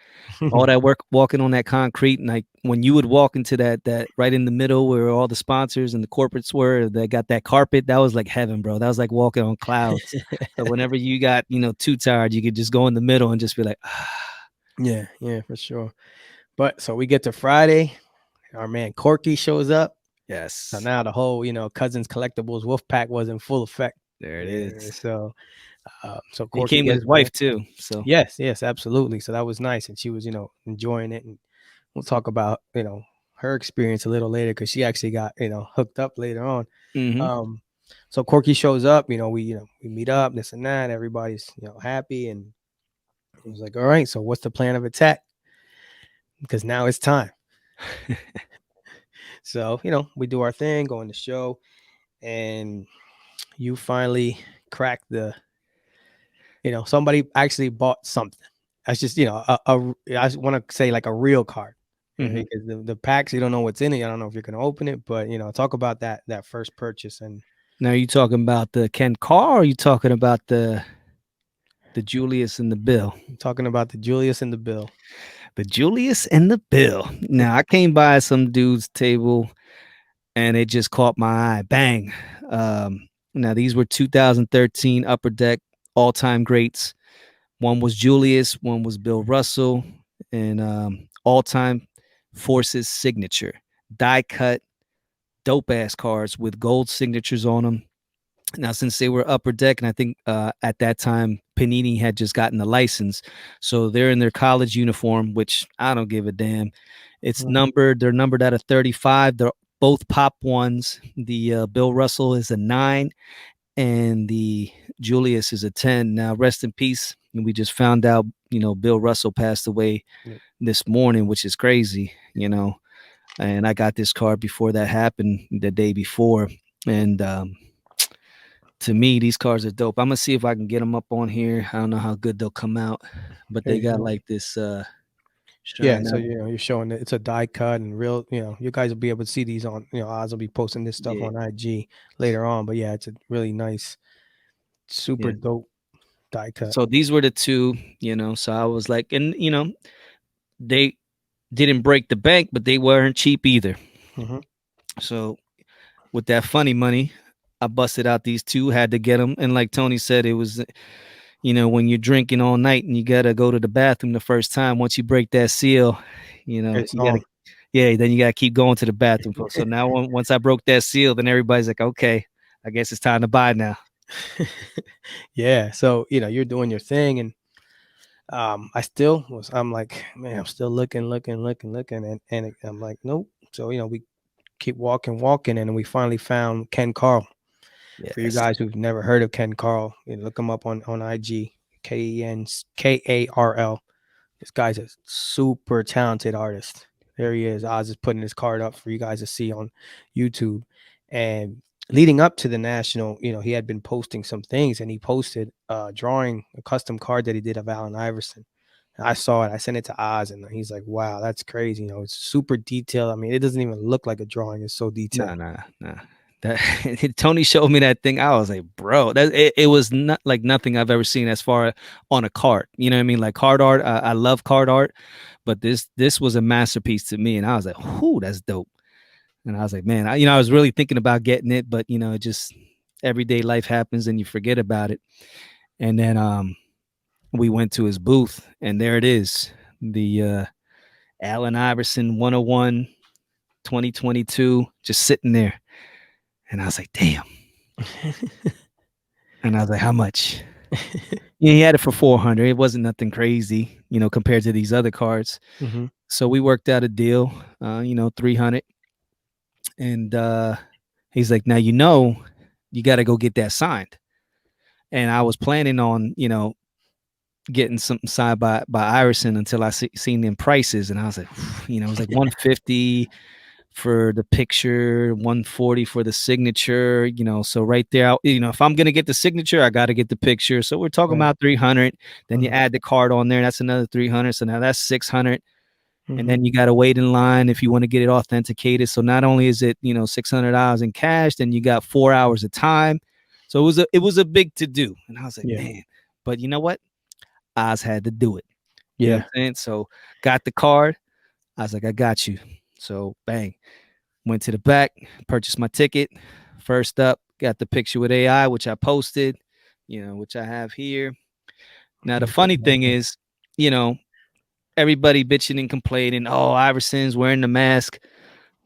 All that work walking on that concrete, and like when you would walk into that right in the middle where all the sponsors and the corporates were, they got that carpet. That was like heaven, bro. That was like walking on clouds. So whenever you got too tired, you could just go in the middle and just be like, Yeah, yeah, for sure. But so we get to Friday, our man Corky shows up. So yes, now the whole, Cousins Collectibles Wolf Pack was in full effect. there it Yeah, is. so He Corky came with gets his there. wife too. So Yes, yes, absolutely. So that was nice, and she was, enjoying it. And we'll talk about, her experience a little later because she actually got hooked up later on. Mhm. Um, so Corky shows up. We meet up, this and that. Everybody's happy, and he was like, "All right, so what's the plan of attack? Because now it's time." So we do our thing, go on the show, and you finally crack the somebody actually bought something. That's just I want to say like a real card. Mhm. Because the packs, you don't know what's in it. I don't know if you're gonna open it, but talk about that first purchase. And Now, are you talking about the Ken Carr, or are you talking about the Julius and the Bill? I'm talking about the Julius and the Bill. The Julius and the Bill. Now, I came by some dude's table and it just caught my eye. Bang. Now, these were 2013 Upper Deck all-time greats. One was Julius, one was Bill Russell, and all-time Forces signature. Die cut, dope ass cards with gold signatures on them. Now, since they were Upper Deck, and I think at that time Panini had just gotten the license, so they're in their college uniform, which I don't give a damn. It's Mhm. numbered. They're numbered out of 35. They're both pop ones. The Bill Russell is a 9, and the Julius is a 10. Now, rest in peace. And we just found out, Bill Russell passed away Yep. this morning, which is crazy. And I got this card before that happened, the day before, and to me, these cars are dope. I'm gonna see if I can get them up on here. I don't know how good they'll come out, but There they you got go. like this Yeah, shine so up. you're showing that it's a die cut and real. You guys will be able to see these on. Oz will be posting this stuff Yeah, on IG later on. But yeah, it's a really nice, super yeah. dope die cut. So these were the two, So I was like, and they didn't break the bank, but they weren't cheap either. Hmm. So with that funny money, I busted out these two, had to get them, and like Tony said, it was when you're drinking all night and you gotta go to the bathroom the first time. Once you break that seal, It's you gotta, on. yeah, then you gotta keep going to the bathroom. So now, once I broke that seal, then everybody's like, okay, I guess it's time to buy now. Yeah, so you're doing your thing, and I'm like, man, I'm still looking, and I'm like, nope. So we keep walking, and we finally found Ken Carl. For you Yes. guys who've never heard of Ken Carl, look him up on IG. KenKarl. This guy's a super talented artist. There he is. Oz is putting his card up for you guys to see on YouTube. And leading up to the national, he had been posting some things, and he posted drawing a custom card that he did of Allen Iverson. And I saw it. I sent it to Oz, and he's like, "Wow, that's crazy." It's super detailed. I mean, it doesn't even look like a drawing. It's so Nah, detailed. nah, nah. That Tony showed me that thing. I was like, bro, it was not like nothing I've ever seen as far on a card. You know what I mean? Like card art. I love card art, but this was a masterpiece to me, and I was like, whoo, that's dope. And I was like, man, I was really thinking about getting it, but it just everyday life happens and you forget about it. And then we went to his booth, and there it is, the Allen Iverson 101 2022, just sitting there. And I was like, damn. And I was like, how much? Yeah, he had it for 400. It wasn't nothing crazy, compared to these other cards. Hmm. So we worked out a deal, 300. And he's like, now you got to go get that signed. And I was planning on getting something signed by Iverson until I seen them prices, and I was like, it was like 150 for the picture, 140 for the signature. So right there, if I'm gonna get the signature, I got to get the picture. So we're talking Right. about 300. Then you Hmm. add the card on there, that's another 300. So now that's 600. And Hmm. then you got to wait in line if you want to get it authenticated. So not only is it $600 in cash, then you got 4 hours of time. So it was a big to do, and I was like, Yeah. man. But you know what? Oz had to do it. You know what Yeah. I'm saying? So got the card. I was like, I got you. So bang, went to the back, purchased my ticket. First up, got the picture with AI, which I posted, which I have here. Now the Let me put funny that thing in. is, you know, everybody bitching and complaining, oh, Iverson's wearing the mask.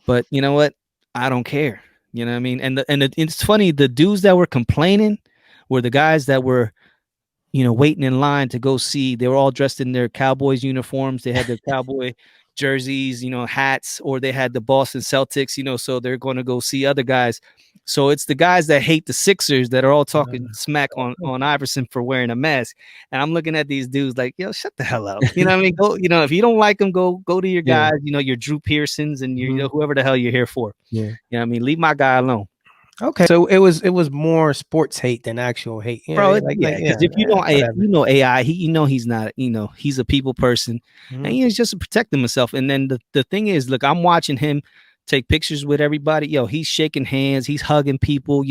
But you know what? I don't care. You know what I mean? It's funny, the dudes that were complaining were the guys that were waiting in line to go see. They were all dressed in their Cowboys uniforms. They had their cowboy jerseys, hats, or they had the Boston Celtics, so they're going to go see other guys. So it's the guys that hate the Sixers that are all talking smack on Iverson for wearing a mask. And I'm looking at these dudes like, yo, shut the hell up. You know what I mean? Go, if you don't like them, go to your Yeah. guys, your Drew Pearsons and your, Mhm. whoever the hell you're here for. Yeah. You know what I mean? Leave my guy alone. Okay. So it was more sports hate than actual hate. Yeah, Bro, yeah, like yeah, because yeah, if you don't, whatever. AI, he's not, he's a people person, and Mhm. he's just to protect himself. And then the thing is, look, I'm watching him take pictures with everybody. Yo, he's shaking hands, he's hugging people.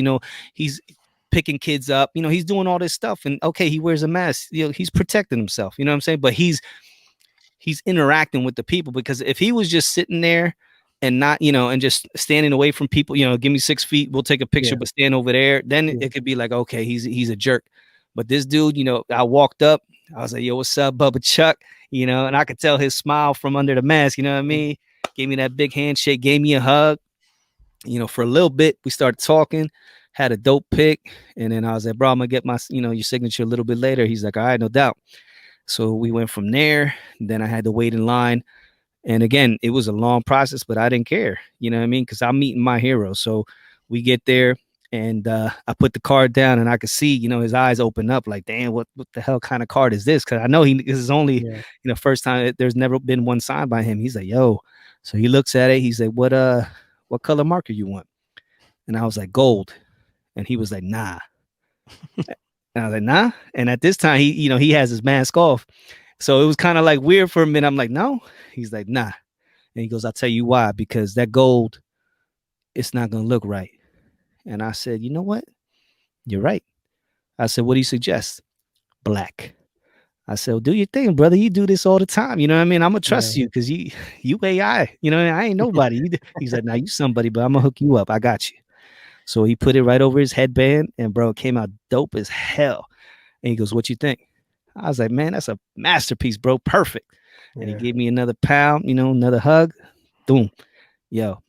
He's picking kids up. He's doing all this stuff. And okay, he wears a mask. He's protecting himself. You know what I'm saying? But he's interacting with the people, because if he was just sitting there and not, and just standing away from people, give me 6 feet, we'll take a picture, Yeah. but stand over there, then Yeah. it could be like, okay, he's a jerk. But this dude, I walked up, I was like, yo, what's up, Bubba Chuck? And I could tell his smile from under the mask, you know what I mean? Gave me that big handshake, gave me a hug. For a little bit, we started talking, had a dope pick, and then I was like, bro, I'm gonna get my, your signature a little bit later. He's like, all right, no doubt. So we went from there. Then I had to wait in line. And again, it was a long process, but I didn't care. You know what I mean? Because I'm meeting my hero. So we get there, and I put the card down, and I could see, his eyes open up like, damn, what the hell kind of card is this? Because I know this is only, Yeah. first time. There's never been one signed by him. He's like, yo. So he looks at it. He's like, what color marker you want? And I was like, gold. And he was like, nah. And I was like, nah. And at this time, he has his mask off. So it was kind of like weird for a minute. I'm like, no. He's like, nah. And he goes, I'll tell you why, because that gold, it's not going to look right. And I said, you know what? You're right. I said, what do you suggest? Black. I said, well, do your thing, brother. You do this all the time. You know what I mean? I'm going to Yeah. trust you because you AI. I ain't nobody. He's like, now you somebody, but I'm going to hook you up. I got you. So he put it right over his headband, and bro, it came out dope as hell. And he goes, what you think? I was like, man, that's a masterpiece, bro. Perfect. And he Yeah. gave me another pound, another hug. Boom. Yo,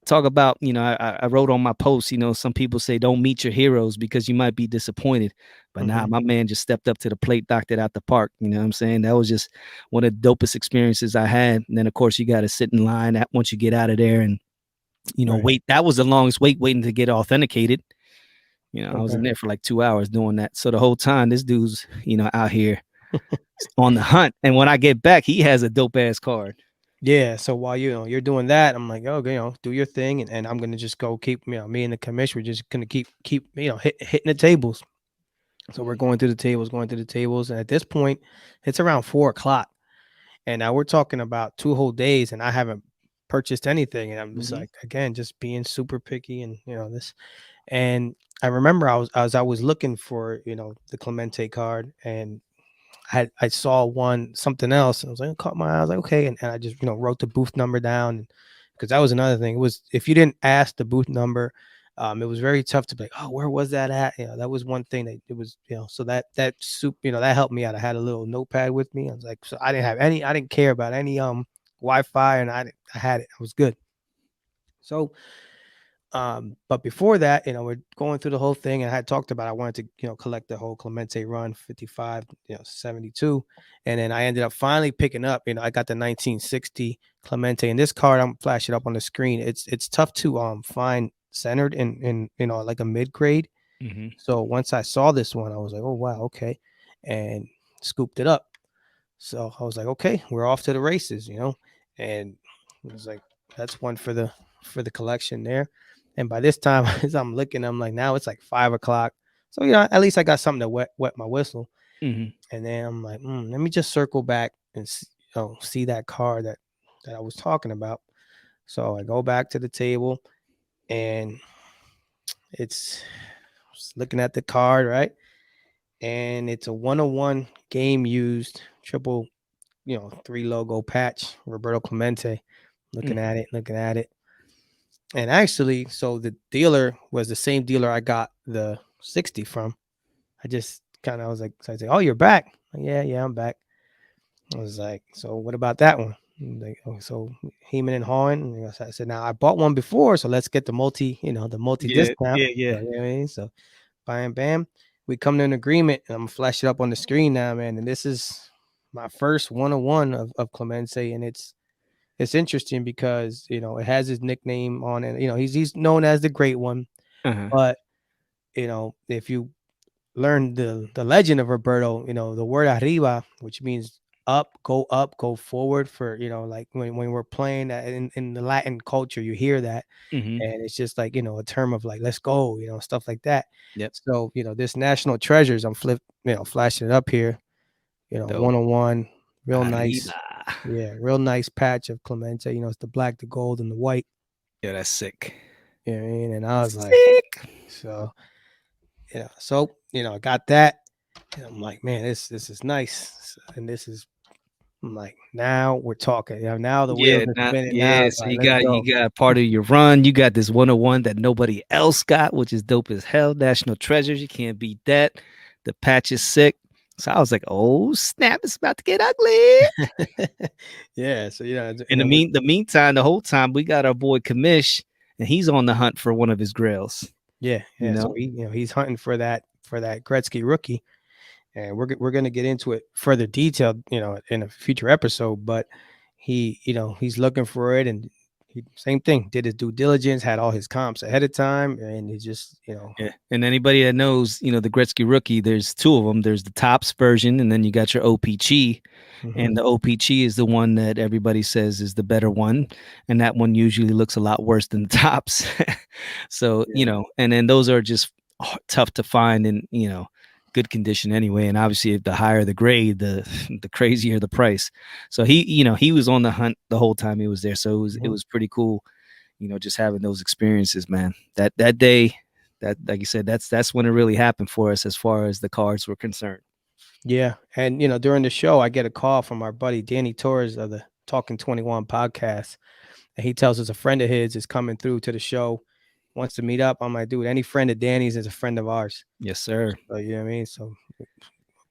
talk about, I wrote on my post, some people say don't meet your heroes because you might be disappointed. But nah, Mhm. my man just stepped up to the plate, knocked it out the park. You know what I'm saying? That was just one of the dopest experiences I had. And then, of course, you got to sit in line once you get out of there and, Right. wait. That was the longest wait waiting to get authenticated. I was Okay. in there for like 2 hours doing that. So the whole time, this dude's, out here on the hunt. And when I get back, he has a dope ass card. Yeah. So while you're doing that, I'm like, oh, do your thing, and I'm gonna just go keep me and the commission. We're just gonna keep hitting the tables. So we're going through the tables, and at this point, it's around 4 o'clock, and now we're talking about 2 whole days, and I haven't purchased anything, and I'm just Mm-hmm. like, again, just being super picky, and this. And I remember I was looking for the Clemente card, and I saw something else, and I was like, it caught my eye. I was like, okay, and I just wrote the booth number down, because that was another thing. It was, if you didn't ask the booth number, it was very tough to be like, oh, where was that at? That was one thing that it was, so that soup, that helped me out. I had a little notepad with me. I was like, so I didn't care about any Wi-Fi, and I had it. I was good. So but before that, we're going through the whole thing, and I had talked about I wanted to, collect the whole Clemente run 55, 72. And then I ended up finally picking up, I got the 1960 Clemente. And this card, I'm flashing it up on the screen. It's tough to find centered in like a mid grade. Mm-hmm. So once I saw this one, I was like, oh wow, okay. And scooped it up. So I was like, okay, we're off to the races. And it was like, that's one for the collection there. And by this time, as I'm looking, I'm like, now it's like 5 o'clock. So at least I got something to wet my whistle. Mm-hmm. And then I'm like, let me just circle back and see that car that I was talking about. So I go back to the table, and it's looking at the card, right? And it's a 101 game used triple, three logo patch, Roberto Clemente. Looking at it. And actually, so the dealer was the same dealer I got the 60 from. I just kind of was like, so I said, oh, you're back. Like, yeah, I'm back. I was like, so what about that one? Like, oh, so Heeman and Hawn. And I said, now I bought one before, so let's get the multi Yeah, discount. yeah, yeah. So, you know what I mean? So bam, bam, we come to an agreement, and I'm gonna flash it up on the screen now, man. And this is my first 101 of Clemente, and it's it's interesting because it has his nickname on it. He's known as the Great One, Uh-huh. but if you learn the legend of Roberto, the word arriba, which means up, go forward for, like when we're playing that in the Latin culture, you hear that. Mhm. And it's just like, a term of like, let's go, stuff like that. Yep. So, this national treasures, flashing it up here, Dope. 101, real nice. Arriba. Yeah, real nice patch of Clemente. It's the black, the gold, and the white. Yeah, that's sick. You know what I mean? And I was like, Sick. so, I got that. And I'm like, man, this is nice. And this is I'm like, now we're talking. Now the wheels Yeah, are not spinning. Now yeah, it's so like, you let's got go. you got part of your run, you got this 101 that nobody else got, which is dope as hell. National treasures, you can't beat that. The patch is sick. So I was like, "Oh, snap, it's about to get ugly." Yeah. So In and then we the meantime, the whole time we got our boy Kamish, and he's on the hunt for one of his grails, you yeah. So know? he's hunting for that Gretzky rookie, and we're gonna get into it further detailed, in a future episode. But he's looking for it, and same thing. Did his due diligence, had all his comps ahead of time, and he just Yeah, and anybody that knows, the Gretzky rookie, there's two of them. There's the Tops version, and then you got your OPG, mhm. and the OPG is the one that everybody says is the better one, and that one usually looks a lot worse than the Tops. So, Yeah. and then those are just tough to find in, good condition anyway, and obviously the higher the grade, the the crazier the price. So he was on the hunt the whole time he was there, so it Mhm. was pretty cool, just having those experiences, man. That day, that like you said, that's when it really happened for us as far as the cards were concerned. Yeah, and during the show, I get a call from our buddy Danny Torres of the Talking 21 podcast, and he tells us a friend of his is coming through to the show, wants to meet up. I'm like, dude, any friend of Danny's is a friend of ours. Yes, sir. So you know what I mean. So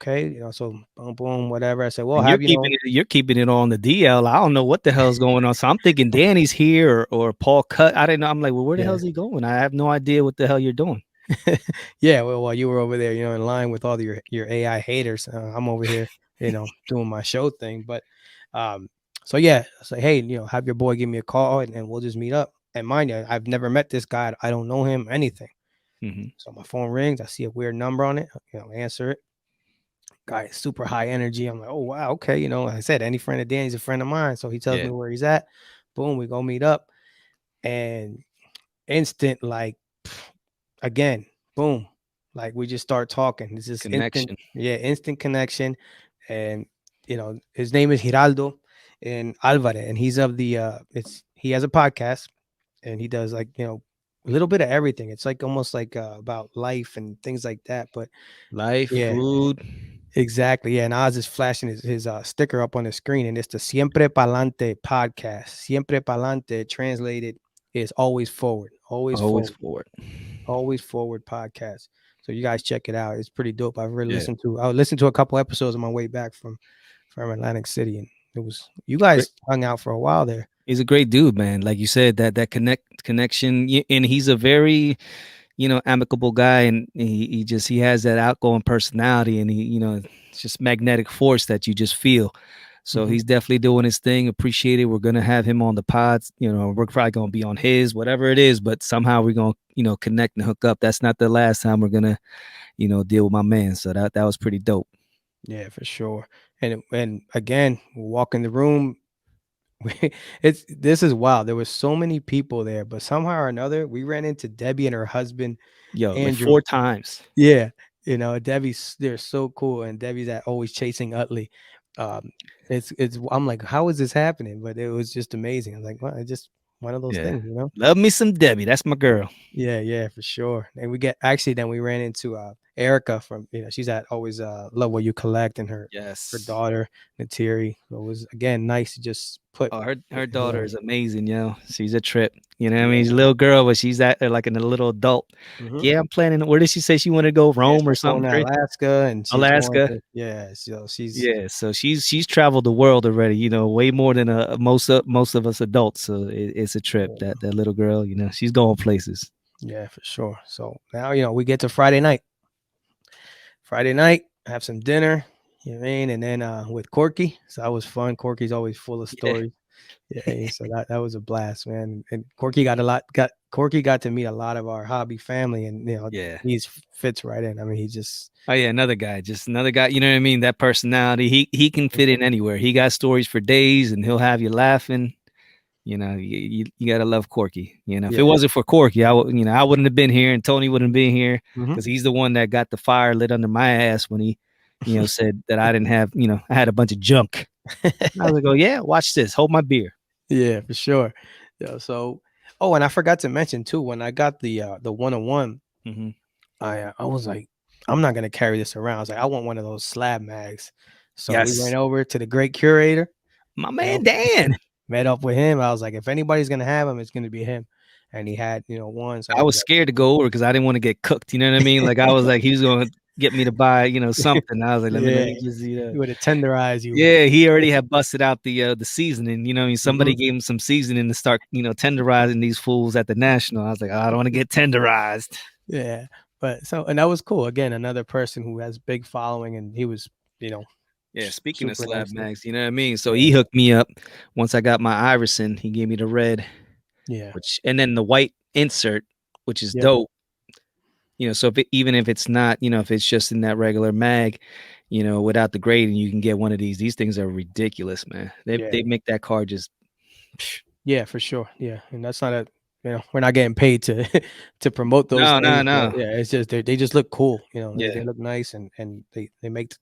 okay, so boom, boom, whatever. I said, well, And have you know, you're keeping it on the DL. I don't know what the hell's going on. So I'm thinking Danny's here or Paul Cut. I didn't know. I'm like, well, where the hell yeah, is he going? I have no idea what the hell you're doing. yeah. Well, while you were over there, in line with all your AI haters, I'm over here, doing my show thing. But um, so yeah, I say, hey, have your boy give me a call, and we'll just meet up. And mind you, I've never met this guy. I don't know him, anything. Hmm. So my phone rings. I see a weird number on it. Answer it. Guy is super high energy. I'm like, oh wow, okay. Like I said, any friend of Danny's a friend of mine. So he tells Yeah, me where he's at. Boom, we go meet up, and instant like again, boom, like we just start talking. This is instant, connection. yeah, instant connection. And his name is Giraldo and Alvarez, and he's of the it's he has a podcast, and he does like a little bit of everything. It's like almost like about life and things like that. But Life, yeah, food. exactly. Yeah, and Oz is flashing his sticker up on the screen, and it's the Siempre Palante podcast. Siempre Palante translated is Always forward. always forward podcast. So you guys check it out. It's pretty dope. Yeah. I listened to a couple episodes on my way back from Atlantic City, and it was you Great. guys hung out for a while there. He's a great dude, man. Like you said, that connection, and he's a very, amicable guy, and he has that outgoing personality, and it's just magnetic force that you just feel. So Mhm. he's definitely doing his thing. Appreciate it. We're gonna have him on the pods. We're probably gonna be on his, whatever it is, but somehow we're gonna, connect and hook up. That's not the last time we're gonna, deal with my man. So that was pretty dope. Yeah, for sure. And again, walk in the room. It's this is wild. There was so many people there, but somehow or another, we ran into Debbie and her husband Yo, like Andrew. 4 times. Yeah, Debbie's they're so cool, and Debbie's at always chasing Utley. Um, it's I'm like, how is this happening? But it was just amazing. I'm like, well, it's just one of those Yeah. things. Love me some Debbie. That's my girl. Yeah, yeah, for sure. And we get actually then we ran into Erica from she's at always Love What You Collect, and her Yes. daughter Natiri. So it was again nice to just put Oh, her in daughter line. is amazing, yo. She's a trip. You know what I mean? Yeah. She's a little girl, but she's at like a little adult. Hmm. Yeah, I'm planning. Where did she say she wanted to go? Yeah, Rome or she's going something to crazy? Alaska, and she's going Alaska. to so she's Yeah, so she's traveled the world already. Way more than most of us adults. So it's a trip. That little girl, she's going places. yeah, for sure. So now we get to Friday night. Friday night, have some dinner, you know what I mean? And then with Corky. So that was fun. Corky's always full of Yeah, stories. Yeah, so that was a blast, man. And Corky got to meet a lot of our hobby family, and Yeah. he's fits right in. I mean, he just Oh yeah, another guy, just another guy. You know what I mean? That personality, he can fit in anywhere. He got stories for days, and he'll have you laughing. You gotta love Corky. If it yeah. wasn't for Corky, I wouldn't have been here, and Tony wouldn't have been here Hmm. because he's the one that got the fire lit under my ass when he, said that I didn't have, I had a bunch of junk. I was like, oh yeah, watch this, hold my beer. Yeah, for sure. Yeah. So, oh, and I forgot to mention too, when I got the 101, Hmm. I was like, I'm not gonna carry this around. I was like, I want one of those slab mags. So we went Yes, over to the great curator, my you man know, Dan. met up with him. I was like, if anybody's gonna have him, it's gonna be him. And he had, one. So I I was was like, scared to go over because I didn't want to get cooked. You know what I mean? Like I was like, he was going to get me to buy, something. I was like, let yeah, me just, he would have tenderized you. yeah. He already had busted out the seasoning. Somebody Mhm. gave him some seasoning to start, tenderizing these fools at the national. I was like, oh, I don't want to get tenderized. Yeah, but and that was cool. Again, another person who has big following, and he was, you know, Yeah. Speaking of super slab nice to. mags, you know what I mean? So Yeah, he hooked me up once I got my Iverson. He gave me the red, yeah, and then the white insert, which is yep, dope. So even if it's not, if it's just in that regular mag, without the grading, you can get one of these. These things are ridiculous, man. They yeah, they make that car just psh. yeah, for sure. Yeah, and that's not we're not getting paid to to promote those No, no, things, but no. yeah, it's just they just look cool. They Yeah. look nice, and they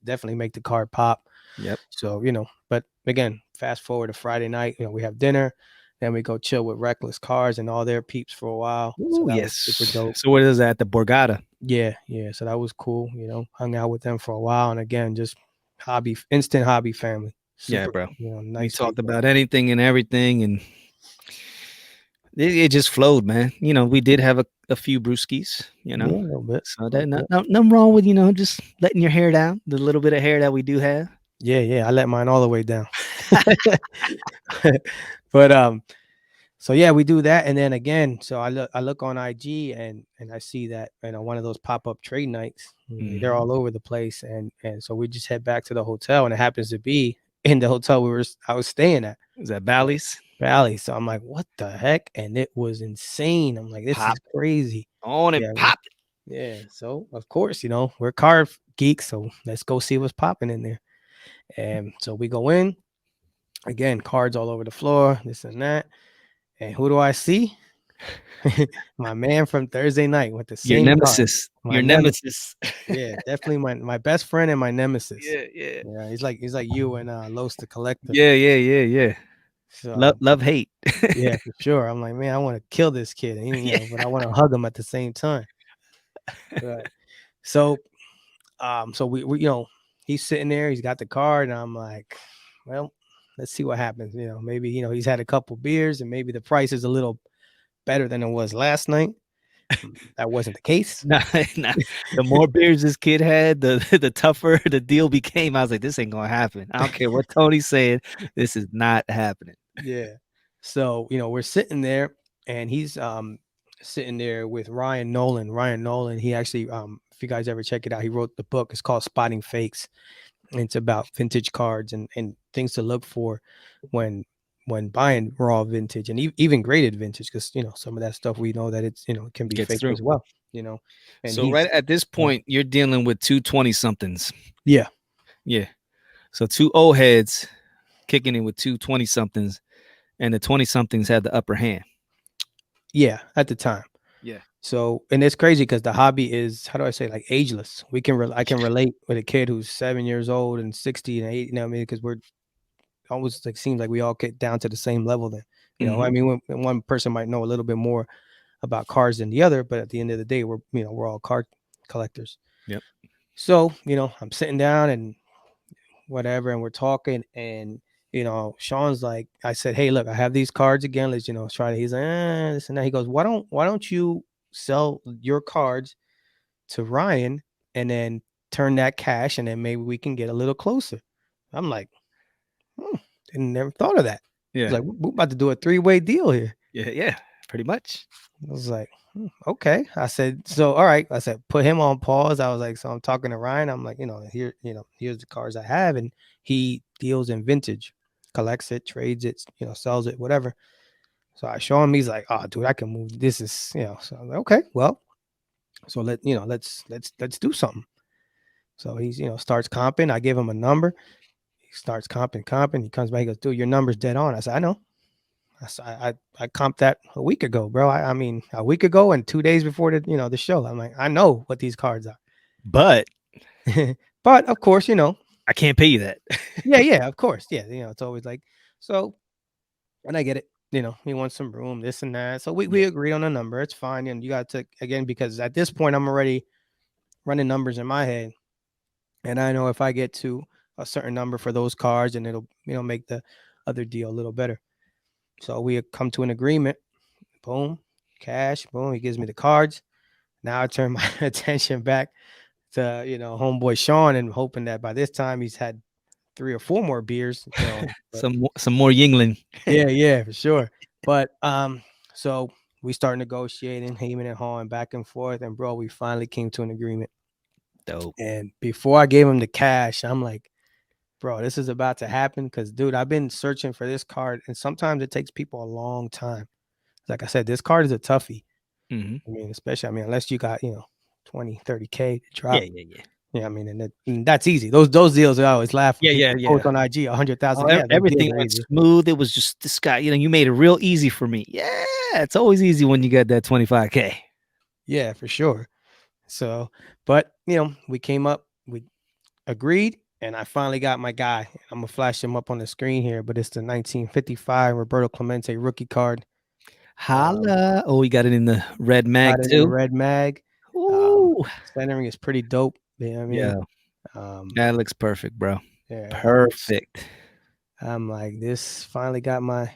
definitely make the car pop. Yep. So but again, fast forward to Friday night, we have dinner, then we go chill with Reckless Cars and all their peeps for a while. So Ooh, that was super yes. dope. So what is that? The Borgata. Yeah, yeah. So that was cool. Hung out with them for a while, and again, just instant hobby family. Yeah, Super, bro. We nice talked people. about anything and everything, and it just flowed, man. We did have a few brewskis, Yeah, a little bit, so a that little bit. nothing wrong with just letting your hair down, the little bit of hair that we do have. Yeah, yeah. I let mine all the way down. But so yeah, we do that, and then again, so I look on IG, and I see that one of those pop up trade nights. They're Mhm. all over the place, and so we just head back to the hotel, and it happens to be in the hotel I was staying at. Is that Yeah. Bally's? Valley. So I'm like, what the heck? And it was insane. I'm like, this is Pop crazy. on and Yeah, pop. yeah. So of course, we're car geeks, so let's go see what's popping in there. And so we go in again, cards all over the floor, this and that. And who do I see? My man from Thursday night with the Your same card. nemesis. My Your nemesis. nemesis. Yeah, definitely my best friend and my nemesis. Yeah, yeah. Yeah, he's like you and Los the Collector. Yeah, yeah, yeah, yeah. Love, So love, hate. yeah, for sure. I'm like, man, I want to kill this kid, and Yeah. but I want to hug him at the same time. Right. So, so we he's sitting there, he's got the card, and I'm like, well, let's see what happens. Maybe he's had a couple beers, and maybe the price is a little better than it was last night. That wasn't the case. Nah, nah. The more beers this kid had, the the tougher the deal became. I was like, this ain't gonna happen. I don't care what Tony's saying. This is not happening. Yeah. So we're sitting there, and he's sitting there with Ryan Nolan. Ryan Nolan, he actually if you guys ever check it out, he wrote the book. It's called Spotting Fakes. It's about vintage cards and things to look for when buying raw vintage and even graded vintage, because some of that stuff we know that it's it can be Gets faked through. as well. you know and So right he's at this point, you're dealing with two 20 somethings. yeah, Yeah. So two old heads kicking in with two 20 somethings, and the 20 somethings had the upper hand. yeah, at the time. Yeah. So, and it's crazy because the hobby is, how do I say, like ageless. I can relate with a kid who's 7 years old and 60 and 80. What I mean, because we're almost like, seems like we all get down to the same level. Then, I Hmm. mean, when one person might know a little bit more about cars than the other, but at the end of the day, we're all car collectors. Yep. So, I'm sitting down and whatever, and we're talking, and Sean's like, I said, hey, look, I have these cards again. Let's try it. He's like, this and that. He goes, why don't you sell your cards to Ryan and then turn that cash, and then maybe we can get a little closer. I'm like, and never thought of that. He's Yeah. like, we're about to do a three-way deal here. Yeah. Yeah. Pretty much. I was like, okay. I said, so all right. I said, put him on pause. I was like, so I'm talking to Ryan. I'm like, here's the cars I have, and he deals in vintage collects it, trades it, sells it, whatever. So I show him. He's like, "Oh, dude, I can move. This is, So I'm like, okay, well, so let's do something." So he's, starts comping. I give him a number. He starts comping. He comes back. He goes, "Dude, your number's dead on." I said, "I know. I comped that a week ago, bro. I mean, a week ago and 2 days before the show. I'm like, I know what these cards are." But But of course, I can't pay you that. yeah, of course, yeah. It's always like so, and I get it. He wants some room, this and that. So we Yeah. agree on a number. It's fine, and you got to again because at this point I'm already running numbers in my head, and I know if I get to a certain number for those cards, and it'll make the other deal a little better. So we come to an agreement. Boom, cash. Boom. He gives me the cards. Now I turn my attention back to homeboy Sean and hoping that by this time he's had 3 or 4 more beers. But Some more Yingling. yeah, for sure. But so we start negotiating, hemming and hawing back and forth, and bro, we finally came to an agreement. Dope. And before I gave him the cash, I'm like, bro, this is about to happen because, dude, I've been searching for this card, and sometimes it takes people a long time. Like I said, this card is a toughie. Mhm. I mean, especially, unless you got 20, 30K to Yeah, drop. yeah, yeah. Yeah, I mean, and that's easy. Those deals, I always laugh when Yeah, yeah, people yeah. post on IG Oh, 100,000. Yeah, those deals everything are went easy. smooth. It was just this guy, you made it real easy for me. Yeah, it's always easy when you got that 25K. Yeah, for sure. So, but we came up, we agreed, and I finally got my guy. I'm gonna flash him up on the screen here, but it's the 1955 Roberto Clemente rookie card. Holla. Oh, we got it in the red mag Got it in the too. red mag. Ooh. Centering is pretty dope. You know what I mean? Yeah, Um, that looks perfect, bro. yeah, it looks. Perfect. I'm like, this finally got my.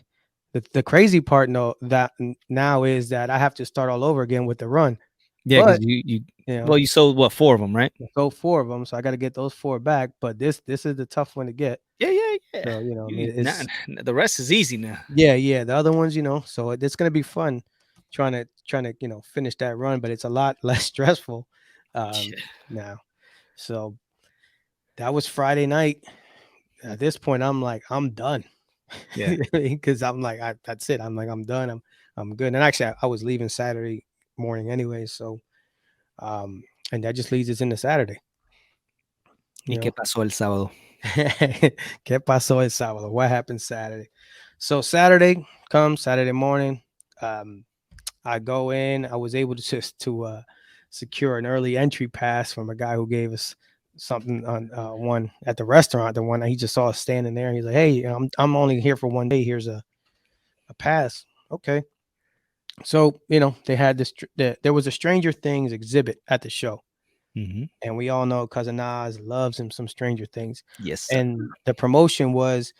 The crazy part, no, that now is that I have to start all over again with the run. Yeah, because But you you well, know, you sold what, 4 of them, right? go 4 of them, so I got to get those 4 back. But this is the tough one to get. Yeah, yeah, yeah. So I mean, Nah, it's the rest is easy now. yeah. The other ones, so it's gonna be fun trying to finish that run, but it's a lot less stressful now. So that was Friday night. At this point, I'm like, I'm done. Yeah. Because I'm like, that's it. I'm like, I'm done. I'm good. And actually, I was leaving Saturday morning anyway. So, and that just leads us into Saturday. ¿Y You qué know, pasó el sábado? ¿Qué pasó el sábado? What happened Saturday? So Saturday comes Saturday morning. Um, I go in. I was able to just to secure an early entry pass from a guy who gave us something on one at the restaurant. The one that he just saw us standing there. He's like, "Hey, I'm only here for one day. Here's a pass." Okay. So they had there was a Stranger Things exhibit at the show, Mhm. and we all know cousin Nas loves him some Stranger Things, Yes, sir. and the promotion was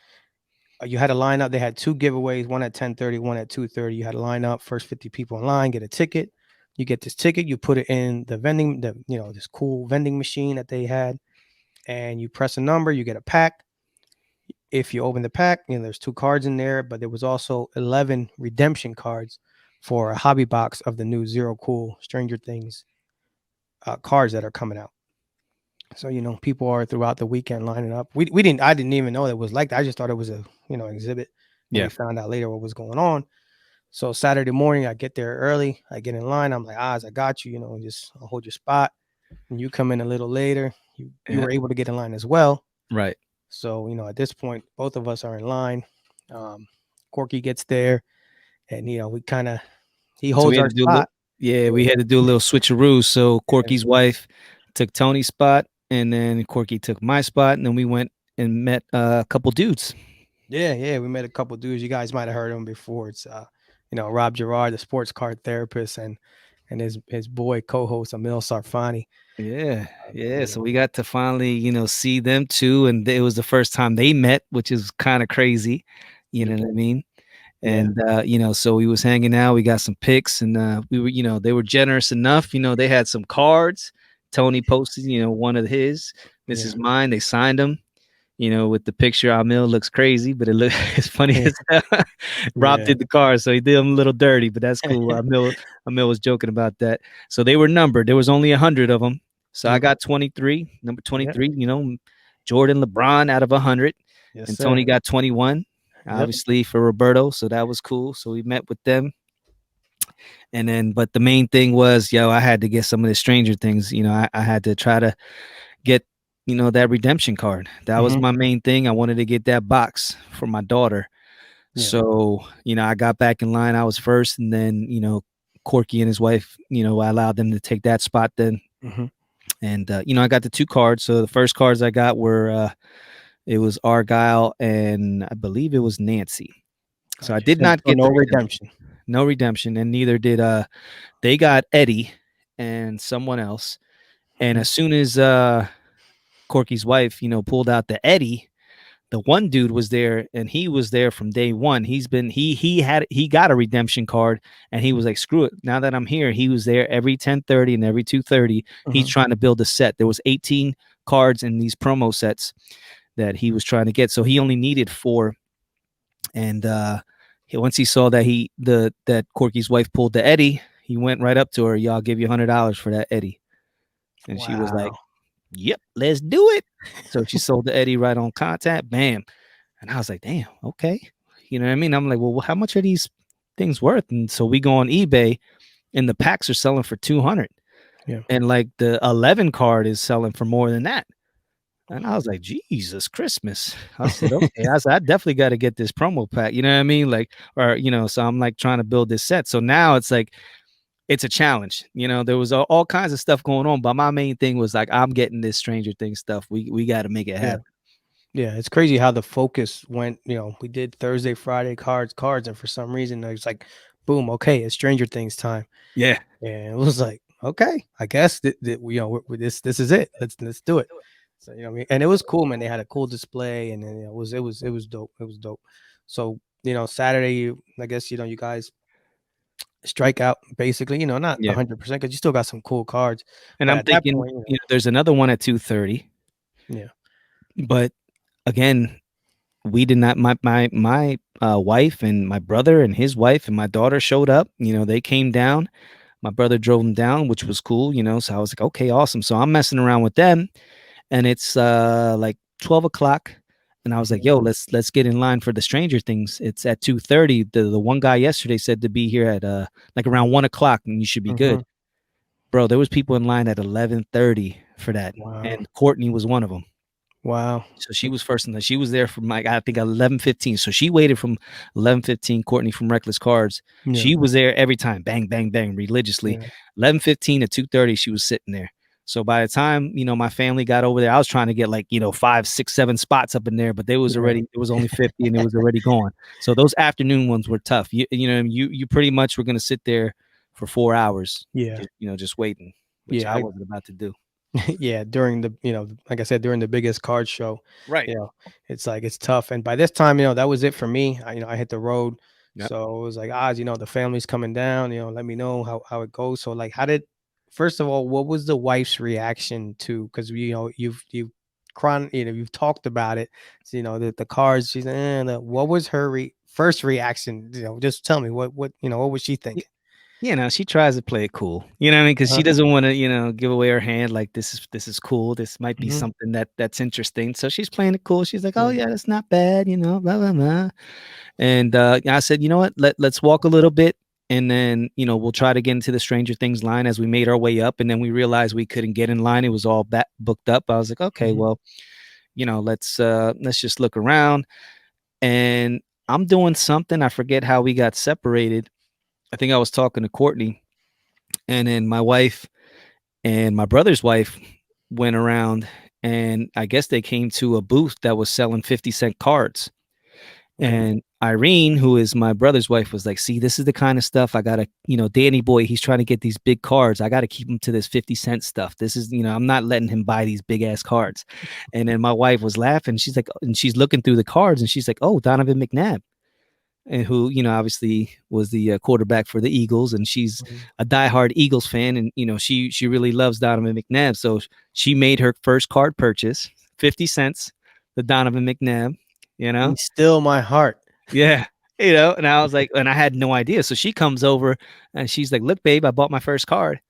you had a lineup. They had 2 giveaways, one at 10:30, one at 2:30. You had a lineup. First 50 people in line get a ticket. You get this ticket. You put it in this cool vending machine that they had, and you press a number. You get a pack. If you open the pack, there's 2 cards in there, but there was also 11 redemption cards for a hobby box of the new Zero Cool Stranger Things cards that are coming out. So people are throughout the weekend lining up. I didn't even know it was like that. I just thought it was a exhibit, and Yeah. we found out later what was going on. So Saturday morning, I get there early. I get in line. I'm like, Oz, I got you. Just I'll hold your spot. And you come in a little later. You Yeah. were able to get in line as well. Right. So at this point, both of us are in line. Um, Corky gets there, and we kind of he So we holds had our to do a little spot. yeah, Yeah, we had to do a little switcheroo. So yeah, Corky's wife took Tony's spot, and then Corky took my spot, and then we went and met a couple dudes. yeah. We met a couple dudes. You guys might have heard of him before. It's Rob Gerard, the sports card therapist, and his boy co-host Emil Sarfani. Yeah, yeah. You So know, we got to finally, see them too, and it was the first time they met, which is kind of crazy. You know what I mean? yeah, And so we was hanging out. We got some pics, and we were, they were generous enough. They had some cards. Tony posted, one of his. This yeah, is mine. They signed them. With the picture, Amil looks crazy, but it's funny yeah, as hell. Rob yeah, did the car, so he did him a little dirty, but that's cool. Amil was joking about that. So they were numbered. There was only 100 of them. So I yep, got 23, number yep, 23. Jordan LeBron out of 100, yes, and Tony sir. got 21. Yep. obviously for Roberto. So that was cool. So we met with them. And then, but the main thing was, I had to get some of the Stranger Things. I had to try to get, that redemption card. That was Hmm. my main thing. I wanted to get that box for my daughter. Yeah. So, I got back in line. I was first. And then, Corky and his wife, I allowed them to take that spot then. Hmm. And, I got the two cards. So the first cards I got were, it was Argyle and I believe it was Nancy. So I Gotcha. did not So get no the redemption. redemption. No redemption. And neither did, they got Eddie and someone else. And Hmm. as soon as Corky's wife, pulled out the Eddie, the one dude was there and he was there from day one. He got a redemption card and he was like, screw it. Now that I'm here, he was there every 10:30 and every 2:30. He's Hmm. trying to build a set. There was 18 cards in these promo sets that he was trying to get. So he only needed four. And once he saw that that Corky's wife pulled the Eddie, he went right up to her. Y'all give you $100 for that Eddie. And she was like, Wow. "Yep, let's do it." So she sold the Eddie right on contact, bam. And I was like, "Damn, okay." You know what I mean? I'm like, "Well, how much are these things worth?" And so we go on eBay, and the packs are selling for 200, Yeah. and like the 11 card is selling for more than that. And I was like, Jesus Christmas. I said, okay. I said, I definitely got to get this promo pack. You know what I mean? Like, or, so I'm like trying to build this set. So now it's like, it's a challenge. There was all kinds of stuff going on, but my main thing was like, I'm getting this Stranger Things stuff. We got to make it Yeah. happen. Yeah. It's crazy how the focus went. We did Thursday, Friday cards, and for some reason it's like, boom, okay, it's Stranger Things time. Yeah. And it was like, okay, I guess that this is it. Let's do it. So what I mean, and it was cool, man. They had a cool display, and then it was dope. It was dope. So Saturday, I guess you guys strike out basically. Not Yeah. 100% because you still got some cool cards, And but I'm at that thinking, point, there's another one at 2:30, yeah, but again, we did not, my wife and my brother and his wife and my daughter showed up. They came down. My brother drove them down, which was cool. So I was like, okay, awesome. So I'm messing around with them, and it's like 12 o'clock, and I was like, mhm, yo, let's get in line for the Stranger Things. It's at 2:30. The one guy yesterday said to be here at like around 1 o'clock, and you should be mhm. good, bro. There was people in line at 11:30 for that, Wow, and Courtney was one of them. wow, So she was first in the she was there from like I think 11:15. So she waited from 11:15. Courtney from Reckless Cards. yeah, She was there every time, bang, bang, bang, religiously. yeah, 11:15 to 2:30, she was sitting there. So by the time my family got over there, I was trying to get like 5, 6, 7 spots up in there, but yeah, it was only 50 and it was already gone. So those afternoon ones were tough. You pretty much were gonna sit there for 4 hours, yeah, just waiting, which yeah. I wasn't about to do. Yeah, during the like I said, during the biggest card show, Right. you know, it's like it's tough. And by this time, that was it for me. I hit the road, Yep. so it was like, the family's coming down. Let me know how it goes. So like, how did first of all, what was the wife's reaction to? Because you've you've talked about it. So, the cards. She's what was her first reaction? Just tell me what was she thinking? She tries to play it cool. You know what I mean? Because Uh-huh. she doesn't want to, give away her hand. Like this is cool. This might be Hmm. something that's interesting. So she's playing it cool. She's like, oh Yeah. yeah, that's not bad. Blah blah blah. And I said, you know what? Let's walk a little bit, and then we'll try to get into the Stranger Things line as we made our way up, and then we realized we couldn't get in line. It was all booked up. I was like, okay, Hmm. well, let's just look around. And I'm doing something. I forget how we got separated. I think I was talking to Courtney, and then my wife and my brother's wife went around, and I guess they came to a booth that was selling 50-cent cards. Okay. And Irene, who is my brother's wife, was like, see, this is the kind of stuff I gotta, Danny boy, he's trying to get these big cards. I gotta keep him to this 50-cent stuff. This is, I'm not letting him buy these big ass cards. And then my wife was laughing. She's like, and she's looking through the cards and she's like, oh, Donovan McNabb, and who obviously was the quarterback for the Eagles, and she's Mhm. a diehard Eagles fan, and she really loves Donovan McNabb, so she made her first card purchase, 50 cents, the Donovan McNabb, you know, Be still my heart. yeah, and I was like, and I had no idea, so she comes over and she's like, "Look, babe, I bought my first card,"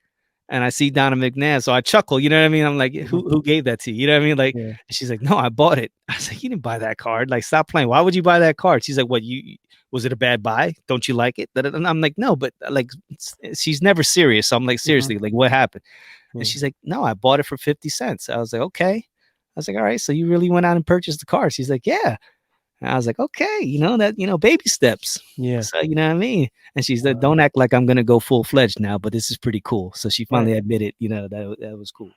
And I see Donna McNabb, so I chuckle, you know what I mean? I'm like, Mhm. who gave that to you? You know what I mean? Like, Yeah. and she's like, no, I bought it. I was like, you didn't buy that card. Like, stop playing. Why would you buy that card? She's like, what, was it a bad buy? Don't you like it? And I'm like, no, but like, she's never serious. So I'm like, Mhm. seriously, like, what happened? And Yeah. she's like, no, I bought it for 50 cents. I was like, okay. I was like, all right, so you really went out and purchased the card? She's like, yeah. And I was like, okay, baby steps. Yeah. So, you know what I mean? And she said, Wow. don't act like I'm going to go full fledged now, but this is pretty cool. So she Right. finally admitted, that was cool.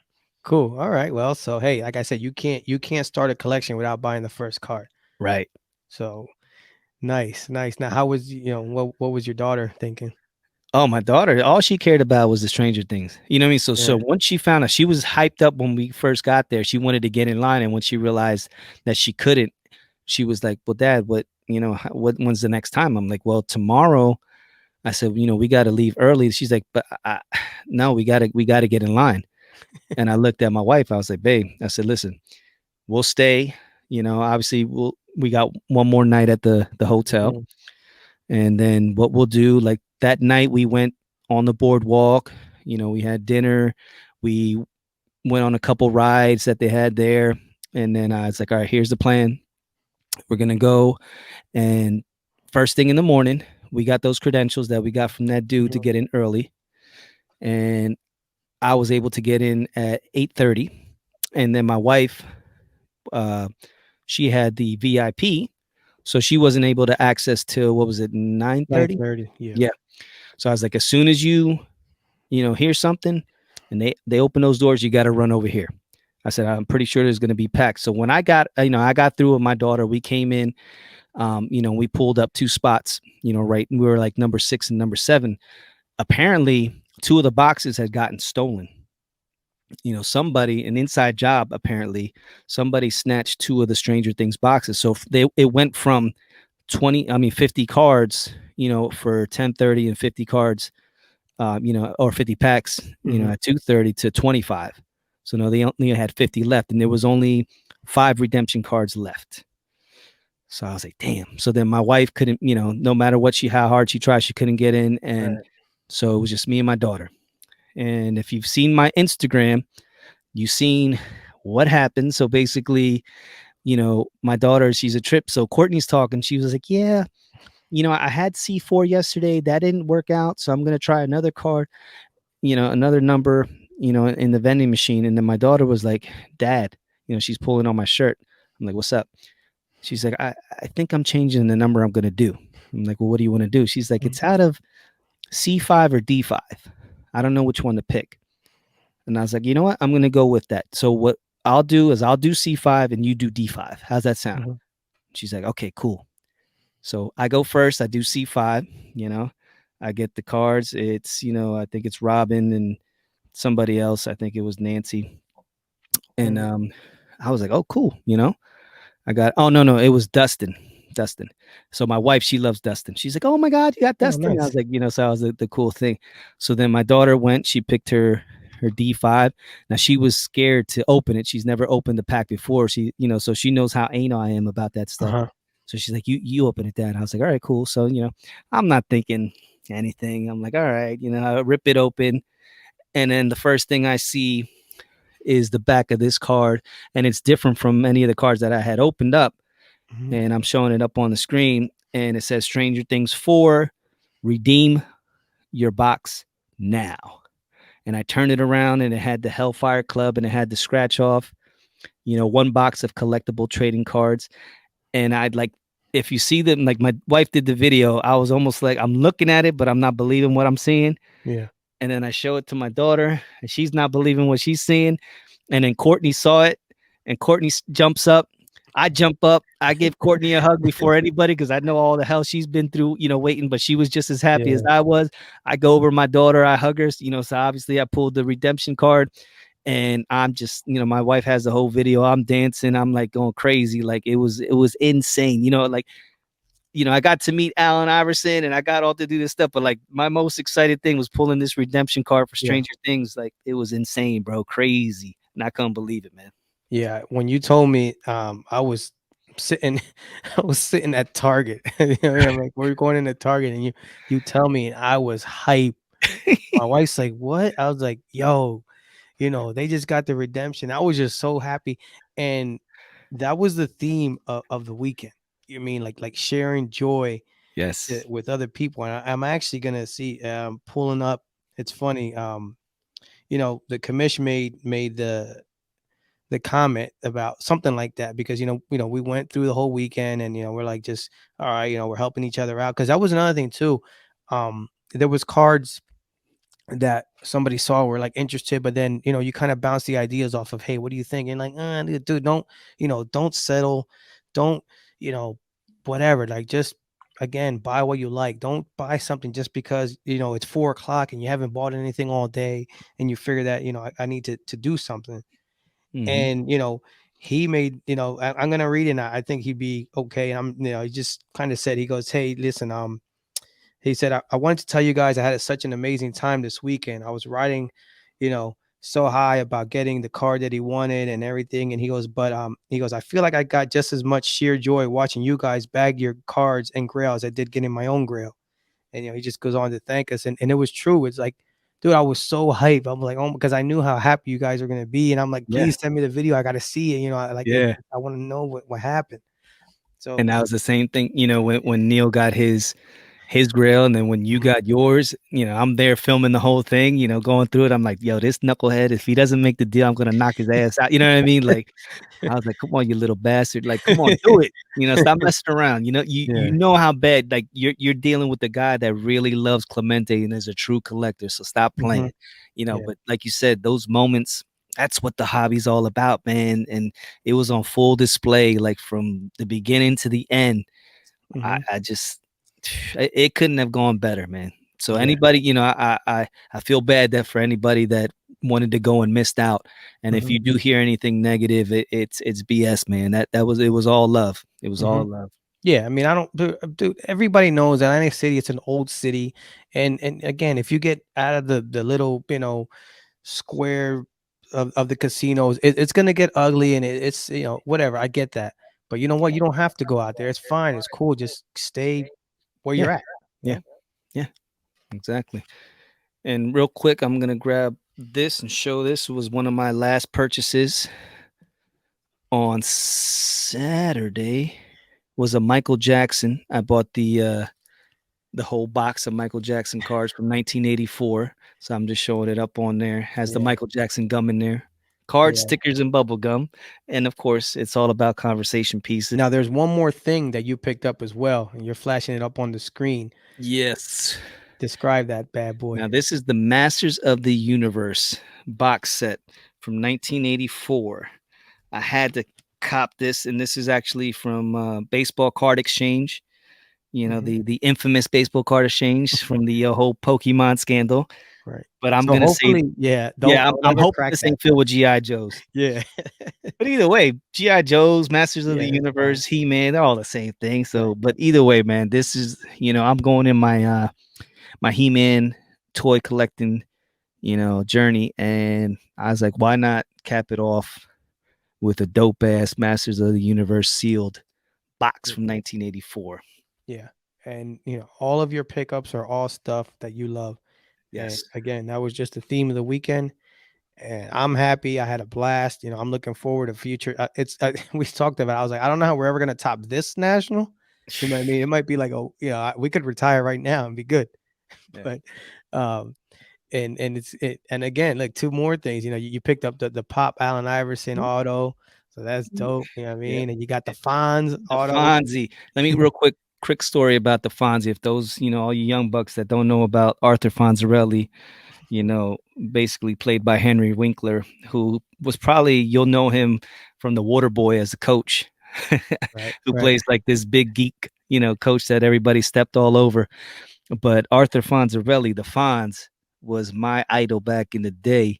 Cool. All right. Well, so hey, like I said, you can't start a collection without buying the first card. Right. So nice, nice. Now, how was what was your daughter thinking? Oh, my daughter, all she cared about was the Stranger Things. You know what I mean? So Yeah. once she found out, she was hyped up when we first got there. She wanted to get in line, and when she realized that she couldn't, she was like, "Well, Dad, when's the next time?" I'm like, "Well, tomorrow." I said, "We got to leave early." She's like, "But no, we got to get in line." And I looked at my wife. I was like, "Babe," I said, "Listen, we'll stay. Obviously, we got one more night at the hotel, Mhm. and then what we'll do, like that night, we went on the boardwalk. We had dinner. We went on a couple rides that they had there, and then I was like, all right, here's the plan. We're gonna go, and first thing in the morning, we got those credentials that we got from that dude to Mhm. get in early, and I was able to get in at 8:30, and then my wife, uh, she had the VIP, so she wasn't able to access till what was it, 9:30? 9:30. Yeah. Yeah. So I was like, as soon as hear something, and they open those doors, you got to run over here. I said, I'm pretty sure there's going to be packed. So when I got through with my daughter, we came in, we pulled up two spots, right. We were like number 6 and number 7. Apparently, two of the boxes had gotten stolen. An inside job, apparently, somebody snatched two of the Stranger Things boxes. So it went from 50 cards, for 10:30 and 50 cards, or 50 packs, Mhm. at 2:30 to 25. So no, they only had 50 left, and there was only 5 redemption cards left. So I was like, damn. So then my wife couldn't, no matter how hard she tried, she couldn't get in, and Right. so it was just me and my daughter. And if you've seen my Instagram, you've seen what happened. So basically, my daughter, she's a trip. So Courtney's talking. She was like, yeah, I had C4 yesterday. That didn't work out. So I'm going to try another card, another number, in the vending machine. And then my daughter was like, Dad, she's pulling on my shirt. I'm like, what's up? She's like, I think I'm changing the number I'm going to do. I'm like, well, what do you want to do? She's like, Mhm. it's out of C5 or D5. I don't know which one to pick. And I was like, you know what? I'm going to go with that. So what I'll do is I'll do C5 and you do D5. How's that sound? Mhm. She's like, okay, cool. So I go first. I do C5, I get the cards. It's, I think it's Robin and somebody else. I think it was Nancy. And Mhm. I was like, oh, cool. Oh, no, it was Dustin. Dustin. So my wife, she loves Dustin. She's like, oh my God, you got Oh, Dustin. I nice. was like, so that was the cool thing. So then my daughter went, she picked her D5. Now she was scared to open it. She's never opened the pack before. So she knows how anal I am about that stuff. Uh-huh. So she's like, you open it, Dad. I was like, all right, cool. So, I'm not thinking anything. I'm like, all right, I rip it open. And then the first thing I see is the back of this card. And it's different from any of the cards that I had opened up. Mhm. And I'm showing it up on the screen. And it says Stranger Things 4, redeem your box now. And I turned it around and it had the Hellfire Club and it had the scratch off, one box of collectible trading cards. And I'd like, if you see them, like my wife did the video, I was almost like, I'm looking at it, but I'm not believing what I'm seeing. Yeah. And then I show it to my daughter, and she's not believing what she's seeing. And then Courtney saw it, and Courtney jumps up. I jump up. I give Courtney a hug before anybody because I know all the hell she's been through, waiting, but she was just as happy as Yeah. I was. I go over my daughter, I hug her, so obviously I pulled the redemption card, and I'm just, my wife has the whole video. I'm dancing, I'm like going crazy. Like it was insane. Like, I got to meet Allen Iverson and I got all to do this stuff, but like my most excited thing was pulling this redemption card for Yeah. Stranger Things. Like it was insane, bro. Crazy. And I couldn't believe it, man. Yeah. When you told me, I was sitting, I was sitting at Target. I'm like, we're going into Target, and you tell me, and I was hype. My wife's like, "What?" I was like, "Yo, they just got the redemption." I was just so happy, and that was the theme of the weekend. You mean like sharing joy Yes. with other people, and I'm actually gonna see pulling up. It's funny, the commission made the comment about something like that because we went through the whole weekend and we're like just all right, we're helping each other out because that was another thing too. There was cards that somebody saw were like interested, but then you kind of bounce the ideas off of, hey, what do you think? And like, dude, don't settle, don't you know whatever, like just again buy what you like. Don't buy something just because it's 4 o'clock and you haven't bought anything all day and you figure that I need to do something. Hmm. And he made, I'm gonna read it and I think he'd be okay. And he just kind of said, he goes, hey, listen, he said, I wanted to tell you guys I had such an amazing time this weekend. I was riding, so high about getting the car that he wanted and everything. And he goes, but he goes, I feel like I got just as much sheer joy watching you guys bag your cards and grail as I did getting my own grail. And he just goes on to thank us. And it was true. It's like, dude, I was so hyped. I'm like, oh, because I knew how happy you guys were gonna be. And I'm like, Yeah. please send me the video. I gotta see it. Yeah. I want to know what happened. So And that was the same thing, when Neil got his grill, and then when you mhm, got yours, I'm there filming the whole thing, going through it. I'm like, yo, this knucklehead, if he doesn't make the deal, I'm gonna knock his ass out. You know what I mean? Like, I was like, "Come on, you little bastard! Like, come on, do it! Stop messing around. You yeah. know how bad. Like, you're dealing with the guy that really loves Clemente and is a true collector. So stop Mhm, playing. yeah. But like you said, those moments. That's what the hobby's all about, man. And it was on full display, like from the beginning to the end. I, Mhm, I just, it couldn't have gone better, man. So yeah. anybody, I feel bad that for anybody that wanted to go and missed out. And if Mhm, you do hear anything negative, it's BS, man. It was all love. It was all mhm. love. Yeah, I mean, I don't, dude. Everybody knows that Atlantic City. It's an old city, and again, if you get out of the little square of the casinos, it's gonna get ugly, and it's whatever. I get that, but you know what? You don't have to go out there. It's fine. It's cool. Just stay where Yeah, you're at. You yeah, know. yeah, exactly. And real quick, I'm gonna grab this and show this was one of my last purchases on Saturday. Was a Michael Jackson. I bought the whole box of Michael Jackson cards from 1984. So I'm just showing it up on there. Has the Yeah, Michael Jackson gum in there. Card yeah. stickers and bubble gum. And of course, it's all about conversation pieces. Now, there's one more thing that you picked up as well, and you're flashing it up on the screen. Yes. Describe that bad boy. Now this is the Masters of the Universe box set from 1984. I had to cop this, and this is actually from Baseball Card Exchange. Mhm. The infamous baseball card exchange from the whole Pokemon scandal. Right. But I'm So gonna say, hopefully, yeah, yeah, don't I'm ever hoping crack this that. ain't filled with GI Joes. Yeah. But either way, GI Joes, Masters of the Yeah, that's fine. Universe, He Man, they're all the same thing. Right. So, but either way, man, this is I'm going in my He Man toy collecting journey, and I was like, why not cap it off with a dope ass Masters of the Universe sealed box Yeah. from 1984. Yeah. And all of your pickups are all stuff that you love. And Yes. again, that was just the theme of the weekend. And I'm happy. I had a blast. I'm looking forward to future. It's we talked about. I was like, I don't know how we're ever gonna top this national. You know what I mean? It might be like, oh, we could retire right now and be good. Yeah. But um, and and again, like two more things. You picked up the pop Allen Iverson auto, so that's dope. You know what I Yeah. mean? And you got the Fonz The auto. Fonzie. Let me real quick story about the Fonzie. If those, all you young bucks that don't know about Arthur Fonzarelli, you know, basically played by Henry Winkler, who was probably you'll know him from the Water Boy as a coach, Right, who right. plays like this big geek, coach that everybody stepped all over. But Arthur Fonzarelli, the Fonz, was my idol back in the day.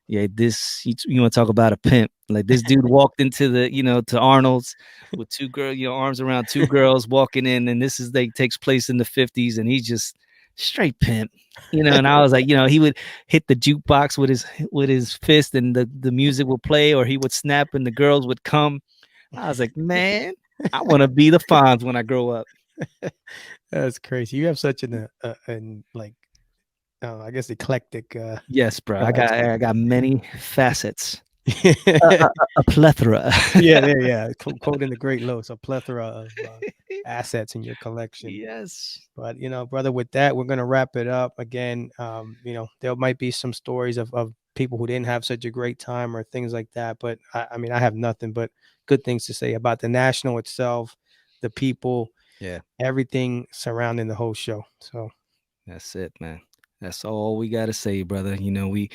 Yeah, this you want to talk about a pimp? Like this dude walked into the to Arnold's with two girl arms around two girls walking in, and this is like takes place in the 50s, and he's just straight pimp. And I was like, he would hit the jukebox with his fist, and the music would play, or he would snap, and the girls would come. I was like, man, I want to be the Fonz when I grow up. That's crazy. You have such an like I guess eclectic. Yes, bro. I got Collection. I got many facets. Yeah, A plethora. yeah. Quoting the great Los, a plethora of assets in your collection. Yes. But brother, with that, we're gonna wrap it up. Again, there might be some stories of people who didn't have such a great time or things like that. But I mean, I have nothing but good things to say about the national itself, the people, Yeah. everything surrounding the whole show. So That's it, man. That's all we got to say, brother. We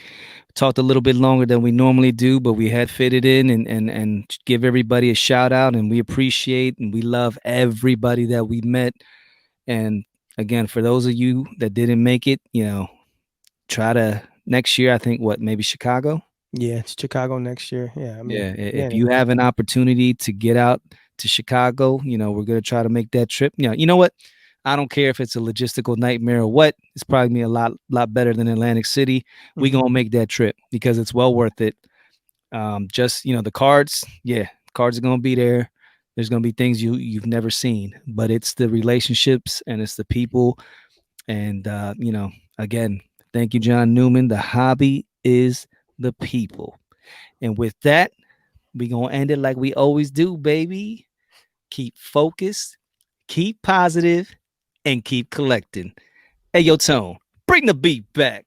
talked a little bit longer than we normally do, but we had fitted in and give everybody a shout out. And we appreciate and we love everybody that we met. And again, for those of you that didn't make it, try to next year. I think what maybe Chicago. yeah, it's Chicago next year. Yeah, I mean, Yeah, if again, you have an opportunity to get out to Chicago, we're gonna try to make that trip. You know what? I don't care if it's a logistical nightmare or what. It's probably gonna be a lot better than Atlantic City. We mhm. gonna make that trip because it's well worth it. Just the cards, yeah, cards are gonna be there. There's gonna be things you've never seen, but it's the relationships and it's the people. And again, thank you, John Newman. The hobby is the people. And with that, we gonna end it like we always do, baby. Keep focused, keep positive, and keep collecting. Hey, yo, Tone, bring the beat back.